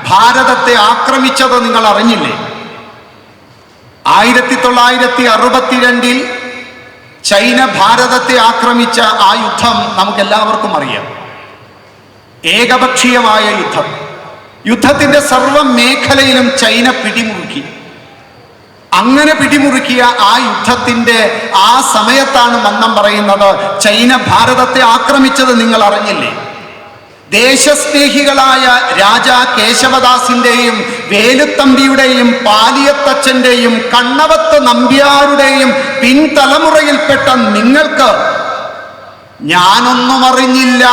ഭാരതത്തെ ആക്രമിച്ചത് നിങ്ങൾ അറിഞ്ഞില്ലേ? 1962 ചൈന ഭാരതത്തെ ആക്രമിച്ച ആ യുദ്ധം നമുക്കെല്ലാവർക്കും അറിയാം. ഏകപക്ഷീയമായ യുദ്ധം. യുദ്ധത്തിന്റെ സർവ്വ മേഖലയിലും ചൈന പിടിമുറുക്കി. അങ്ങനെ പിടിമുറുക്കിയ ആ യുദ്ധത്തിന്റെ ആ സമയത്താണ് മന്നം പറയുന്നത്, ചൈന ഭാരതത്തെ ആക്രമിച്ചത് നിങ്ങൾ അറിഞ്ഞില്ലേ? ദേശസ്നേഹികളായ രാജാ കേശവദാസിന്റെയും വേലുത്തമ്പിയുടെയും പാലിയത്തച്ഛന്റെയും കണ്ണവത്ത് നമ്പ്യാരുടെയും പിൻതലമുറയിൽപ്പെട്ട നിങ്ങൾക്ക് ഞാനൊന്നും അറിഞ്ഞില്ല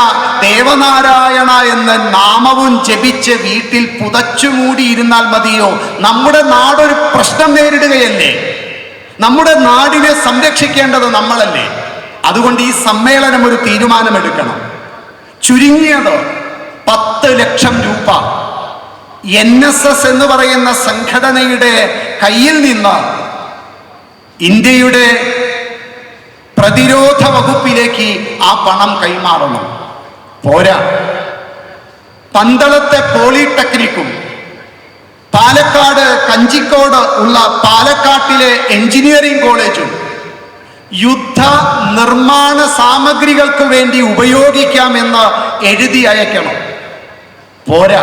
ദേവനാരായണ എന്ന നാമവും ജപിച്ച് വീട്ടിൽ പുതച്ചുമൂടിയിരുന്നാൽ മതിയോ? നമ്മുടെ നാടൊരു പ്രശ്നം നേരിടുകയല്ലേ? നമ്മുടെ നാടിനെ സംരക്ഷിക്കേണ്ടത് നമ്മളല്ലേ? അതുകൊണ്ട് ഈ സമ്മേളനം ഒരു തീരുമാനമെടുക്കണം. ചുരുങ്ങിയത് 10 ലക്ഷം രൂപ NSS എന്ന് പറയുന്ന സംഘടനയുടെ കയ്യിൽ നിന്ന് ഇന്ത്യയുടെ പ്രതിരോധ വകുപ്പിലേക്ക് ആ പണം കൈമാറണം. പോരാ, പന്തളത്തെ പോളിടെക്നിക്കും പാലക്കാട് കഞ്ചിക്കോട് ഉള്ള പാലക്കാട്ടിലെ എഞ്ചിനീയറിംഗ് കോളേജും യുദ്ധ നിർമ്മാണ സാമഗ്രികൾക്ക് വേണ്ടി ഉപയോഗിക്കാമെന്ന് എഴുതി അയക്കണം. പോരാ,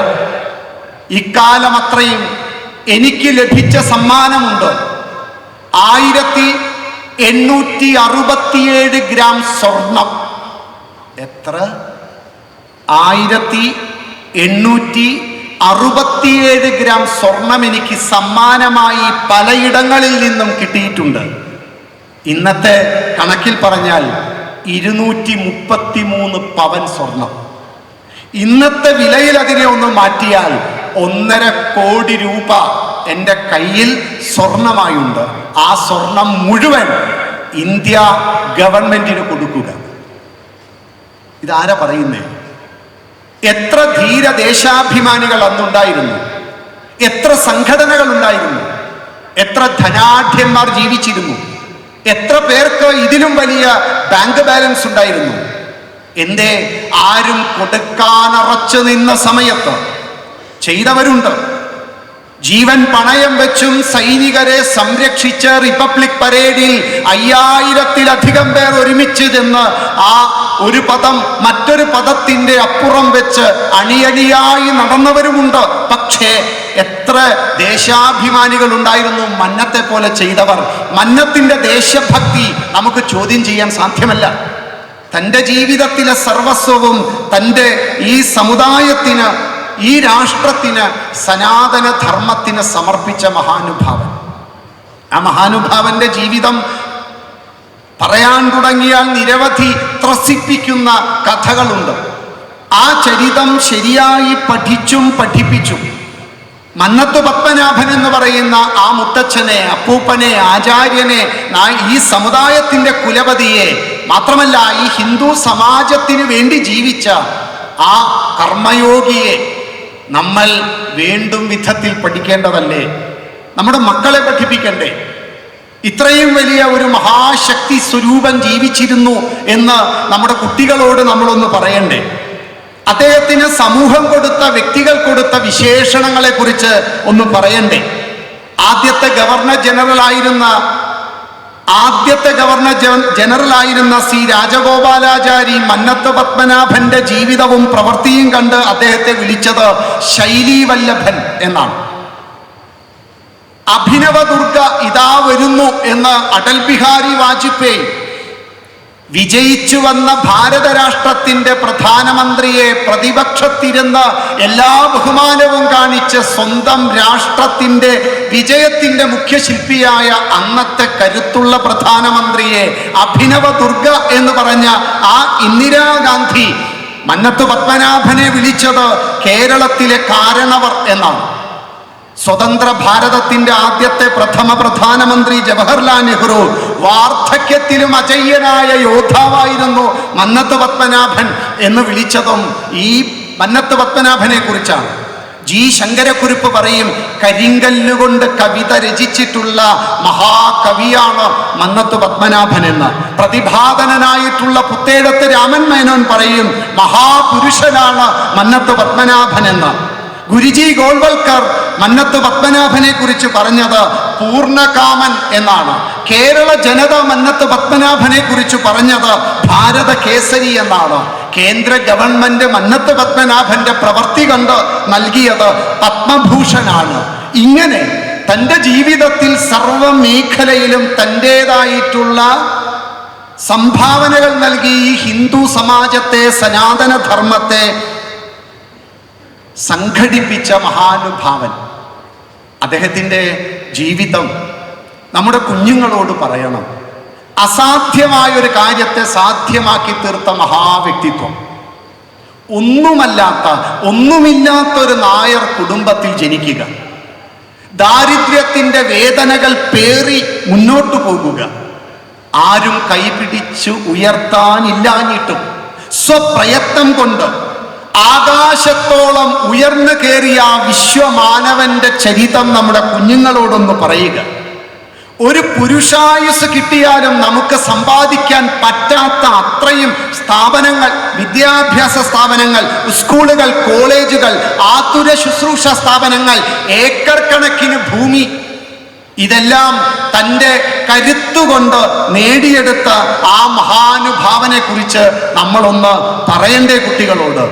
ഇക്കാലം അത്രയും എനിക്ക് ലഭിച്ച സമ്മാനമുണ്ട്. 1867 ഗ്രാം സ്വർണം. എത്ര? 1867 ഗ്രാം സ്വർണം എനിക്ക് സമ്മാനമായി പലയിടങ്ങളിൽ നിന്നും കിട്ടിയിട്ടുണ്ട്. ഇന്നത്തെ കണക്കിൽ പറഞ്ഞാൽ 233 പവൻ സ്വർണം. ഇന്നത്തെ വിലയിൽ അതിനെ ഒന്ന് മാറ്റിയാൽ 1.5 കോടി രൂപ എൻ്റെ കയ്യിൽ സ്വർണമായുണ്ട്. ആ സ്വർണം മുഴുവൻ ഇന്ത്യ ഗവൺമെന്റിന് കൊടുക്കുക. ഇതാരാ പറയുന്നേ? എത്ര ധീര ദേശാഭിമാനികൾ അന്നുണ്ടായിരുന്നു, എത്ര സംഘടനകൾ ഉണ്ടായിരുന്നു, എത്ര ധനാഢ്യന്മാർ ജീവിച്ചിരുന്നു, എത്ര പേർക്ക് ഇതിലും വലിയ ബാങ്ക് ബാലൻസ് ഉണ്ടായിരുന്നു. എന്തേ ആരും കൊടുക്കാനറച്ചു നിന്ന സമയത്ത് ചെയ്തവരുണ്ട്. ജീവൻ പണയം വെച്ചും സൈനികരെ സംരക്ഷിച്ച് റിപ്പബ്ലിക് പരേഡിൽ 5000-ലധികം പേർ ഒരുമിച്ച് ചെന്ന് ആ ഒരു പദം മറ്റൊരു പദത്തിന്റെ അപ്പുറം വെച്ച് അണിയണിയായി നടന്നവരുമുണ്ട്. പക്ഷേ എത്ര ദേശാഭിമാനികൾ ഉണ്ടായിരുന്നു മന്നത്തെ പോലെ ചെയ്തവർ. മന്നത്തിന്റെ ദേശഭക്തി നമുക്ക് ചോദ്യം ചെയ്യാൻ സാധ്യമല്ല. തൻ്റെ ജീവിതത്തിലെ സർവസ്വവും തൻ്റെ ഈ സമുദായത്തിന്, ഈ രാഷ്ട്രത്തിന്, സനാതന ധർമ്മത്തിന് സമർപ്പിച്ച മഹാനുഭാവൻ. ആ മഹാനുഭാവന്റെ ജീവിതം പറയാൻ തുടങ്ങിയാൽ നിരവധി ത്രസിപ്പിക്കുന്ന കഥകളുണ്ട്. ആ ചരിതം ശരിയായി പഠിച്ചും പഠിപ്പിച്ചും മന്നത്ത് പത്മനാഭൻ എന്ന് പറയുന്ന ആ മുത്തച്ഛനെ, അപ്പൂപ്പനെ, ആചാര്യനെ, ഈ സമുദായത്തിൻ്റെ കുലപതിയെ, മാത്രമല്ല ഈ ഹിന്ദു സമാജത്തിന് വേണ്ടി ജീവിച്ച ആ കർമ്മയോഗിയെ നമ്മൾ വീണ്ടും വിധത്തിൽ പഠിക്കേണ്ടതല്ലേ? നമ്മുടെ മക്കളെ പഠിപ്പിക്കണ്ടേ? ഇത്രയും വലിയ ഒരു മഹാശക്തി സ്വരൂപം ജീവിച്ചിരുന്നു എന്ന് നമ്മുടെ കുട്ടികളോട് നമ്മളൊന്ന് പറയണ്ടേ? അദ്ദേഹത്തിന് സമൂഹം കൊടുത്ത, വ്യക്തികൾ കൊടുത്ത വിശേഷണങ്ങളെ കുറിച്ച് ഒന്ന് പറയണ്ടേ? ആദ്യത്തെ ഗവർണർ ജനറലായിരുന്ന സി രാജഗോപാലാചാരി മന്നത്ത് പത്മനാഭന്റെ ജീവിതവും പ്രവൃത്തിയും കണ്ട് അദ്ദേഹത്തെ വിളിച്ചത് ശൈലീവല്ലഭൻ എന്നാണ്. അഭിനവ ദുർഗ ഇതാ വരുന്നു എന്ന് അടൽ ബിഹാരി വാജ്പേയി വിജയിച്ചു വന്ന ഭാരത രാഷ്ട്രത്തിന്റെ പ്രധാനമന്ത്രിയെ പ്രതിപക്ഷത്തിരുന്ന് എല്ലാ ബഹുമാനവും കാണിച്ച് സ്വന്തം രാഷ്ട്രത്തിന്റെ വിജയത്തിന്റെ മുഖ്യശില്പിയായ അന്നത്തെ കരുത്തുള്ള പ്രധാനമന്ത്രിയെ അഭിനവ ദുർഗ എന്ന് പറഞ്ഞ ആ ഇന്ദിരാഗാന്ധി മന്നത്ത് പത്മനാഭനെ വിളിച്ചത് കേരളത്തിലെ കാരണവർ എന്നാണ്. സ്വതന്ത്ര ഭാരതത്തിന്റെ ആദ്യത്തെ പ്രഥമ പ്രധാനമന്ത്രി ജവഹർലാൽ നെഹ്റു വാർദ്ധക്യത്തിലും അജയ്യനായ യോദ്ധാവായിരുന്നു മന്നത്ത് പത്മനാഭൻ എന്ന് വിളിച്ചതും ഈ മന്നത്ത് പത്മനാഭനെ കുറിച്ചാണ്. ജി ശങ്കരക്കുറുപ്പ് പറയും, കരിങ്കല്ലുകൊണ്ട് കവിത രചിച്ചിട്ടുള്ള മഹാകവിയാണ് മന്നത്ത് പത്മനാഭൻ എന്ന്. പ്രതിഭാധനനായിട്ടുള്ള പുത്തേഴത്ത് രാമൻ മേനോൻ പറയും, മഹാപുരുഷനാണ് മന്നത്ത് പത്മനാഭൻ എന്ന്. ഗുരുജി ഗോൾവൽക്കർ മന്നത്ത് പത്മനാഭനെ കുറിച്ച് പറഞ്ഞത് പൂർണ്ണകാമൻ എന്നാണ്. കേരള ജനത മന്നത്ത് പത്മനാഭനെ കുറിച്ച് പറഞ്ഞത് ഭാരത കേസരി എന്നാണ്. കേന്ദ്ര ഗവൺമെന്റ് മന്നത്ത് പത്മനാഭന്റെ പ്രവൃത്തി കണ്ട് നൽകിയത് പത്മഭൂഷണാണ്. ഇങ്ങനെ തൻ്റെ ജീവിതത്തിൽ സർവ മേഖലയിലും തൻ്റെതായിട്ടുള്ള സംഭാവനകൾ നൽകി ഈ ഹിന്ദു സമാജത്തെ, സനാതന ധർമ്മത്തെ സംഘടിപ്പിച്ച മഹാനുഭാവൻ. അദ്ദേഹത്തിൻ്റെ ജീവിതം നമ്മുടെ കുഞ്ഞുങ്ങളോട് പറയണം. അസാധ്യമായൊരു കാര്യത്തെ സാധ്യമാക്കി തീർത്ത മഹാവ്യക്തിത്വം. ഒന്നുമില്ലാത്തൊരു നായർ കുടുംബത്തിൽ ജനിക്കുക, ദാരിദ്ര്യത്തിൻ്റെ വേദനകൾ പേറി മുന്നോട്ടു പോകുക, ആരും കൈപിടിച്ചു ഉയർത്താനില്ലാഞ്ഞിട്ടും സ്വപ്രയത്നം കൊണ്ട് ആകാശത്തോളം ഉയർന്നു കയറിയ ആ വിശ്വമാനവന്റെ ചരിതം നമ്മുടെ കുഞ്ഞുങ്ങളോടൊന്ന് പറയുക. ഒരു പുരുഷായുസ് കിട്ടിയാലും നമുക്ക് സമ്പാദിക്കാൻ പറ്റാത്ത അത്രയും സ്ഥാപനങ്ങൾ, വിദ്യാഭ്യാസ സ്ഥാപനങ്ങൾ, സ്കൂളുകൾ, കോളേജുകൾ, ആതുര ശുശ്രൂഷ സ്ഥാപനങ്ങൾ, ഏക്കർ കണക്കിന് ഭൂമി, ഇതെല്ലാം തൻ്റെ കരുത്തുകൊണ്ട് നേടിയെടുത്ത ആ മഹാനുഭാവനെ കുറിച്ച് നമ്മളൊന്ന് പറയണ്ടേ കുട്ടികളോട്?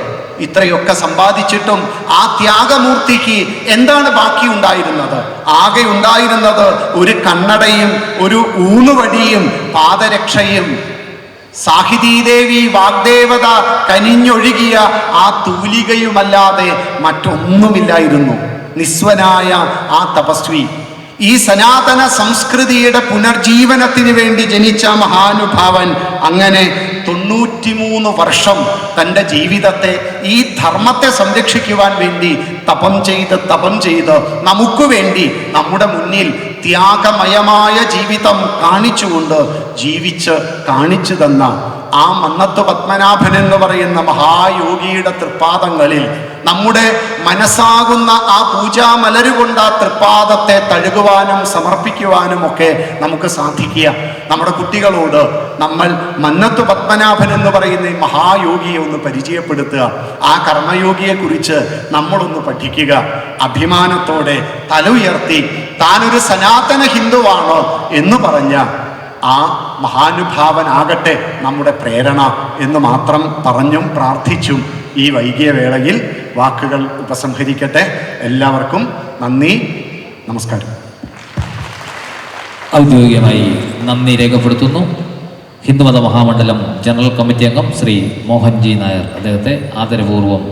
ഇത്രയൊക്കെ സമ്പാദിച്ചിട്ടും ആ ത്യാഗമൂർത്തിക്ക് എന്താണ് ബാക്കി ഉണ്ടായിരുന്നത്? ആകെ ഉണ്ടായിരുന്നത് ഒരു കണ്ണടയും ഒരു ഊന്നുവടിയും പാദരക്ഷയും. സാഹിതീദേവി വാഗ്ദേവത കനിഞ്ഞൊഴുകിയ ആ തൂലികയുമല്ലാതെ മറ്റൊന്നുമില്ലായിരുന്നു. നിസ്വനായ ആ തപസ്വി, ഈ സനാതന സംസ്കൃതിയുടെ പുനർജീവനത്തിന് വേണ്ടി ജനിച്ച മഹാനുഭാവൻ അങ്ങനെ 93 വർഷം തൻ്റെ ജീവിതത്തെ, ഈ ധർമ്മത്തെ സംരക്ഷിക്കുവാൻ വേണ്ടി തപം ചെയ്ത് നമുക്ക് വേണ്ടി നമ്മുടെ മുന്നിൽ ത്യാഗമയമായ ജീവിതം കാണിച്ചുകൊണ്ട് ജീവിച്ച് കാണിച്ചു തന്ന ആ മന്നത്ത് പത്മനാഭൻ എന്ന് പറയുന്ന മഹായോഗിയുടെ തൃപ്പാദങ്ങളിൽ നമ്മുടെ മനസ്സാകുന്ന ആ പൂജാമലരുകൊണ്ട് ആ തൃപ്പാദത്തെ തഴുകുവാനും സമർപ്പിക്കുവാനും ഒക്കെ നമുക്ക് സാധിക്കുക. നമ്മുടെ കുട്ടികളോട് നമ്മൾ മന്നത്ത് പത്മനാഭൻ എന്ന് പറയുന്ന ഈ മഹായോഗിയെ ഒന്ന് പരിചയപ്പെടുത്തുക. ആ കർമ്മയോഗിയെക്കുറിച്ച് നമ്മളൊന്ന് പഠിക്കുക. അഭിമാനത്തോടെ തല ഉയർത്തി താനൊരു സനാതന ഹിന്ദുവാണ് എന്ന് പറഞ്ഞ ആ മഹാനുഭാവനാകട്ടെ നമ്മുടെ പ്രേരണ എന്ന് മാത്രം പറഞ്ഞും പ്രാർത്ഥിച്ചും ഈ വൈകിയ വേളയിൽ വാക്കുകൾ ഉപസംഹരിക്കട്ടെ. എല്ലാവർക്കും നന്ദി, നമസ്കാരം. ഔദ്യോഗികമായി നന്ദി രേഖപ്പെടുത്തുന്നു. ഹിന്ദുമത മഹാമണ്ഡലം ജനറൽ കമ്മിറ്റി അംഗം ശ്രീ മോഹൻജി നായർ. അദ്ദേഹത്തെ ആദരപൂർവ്വം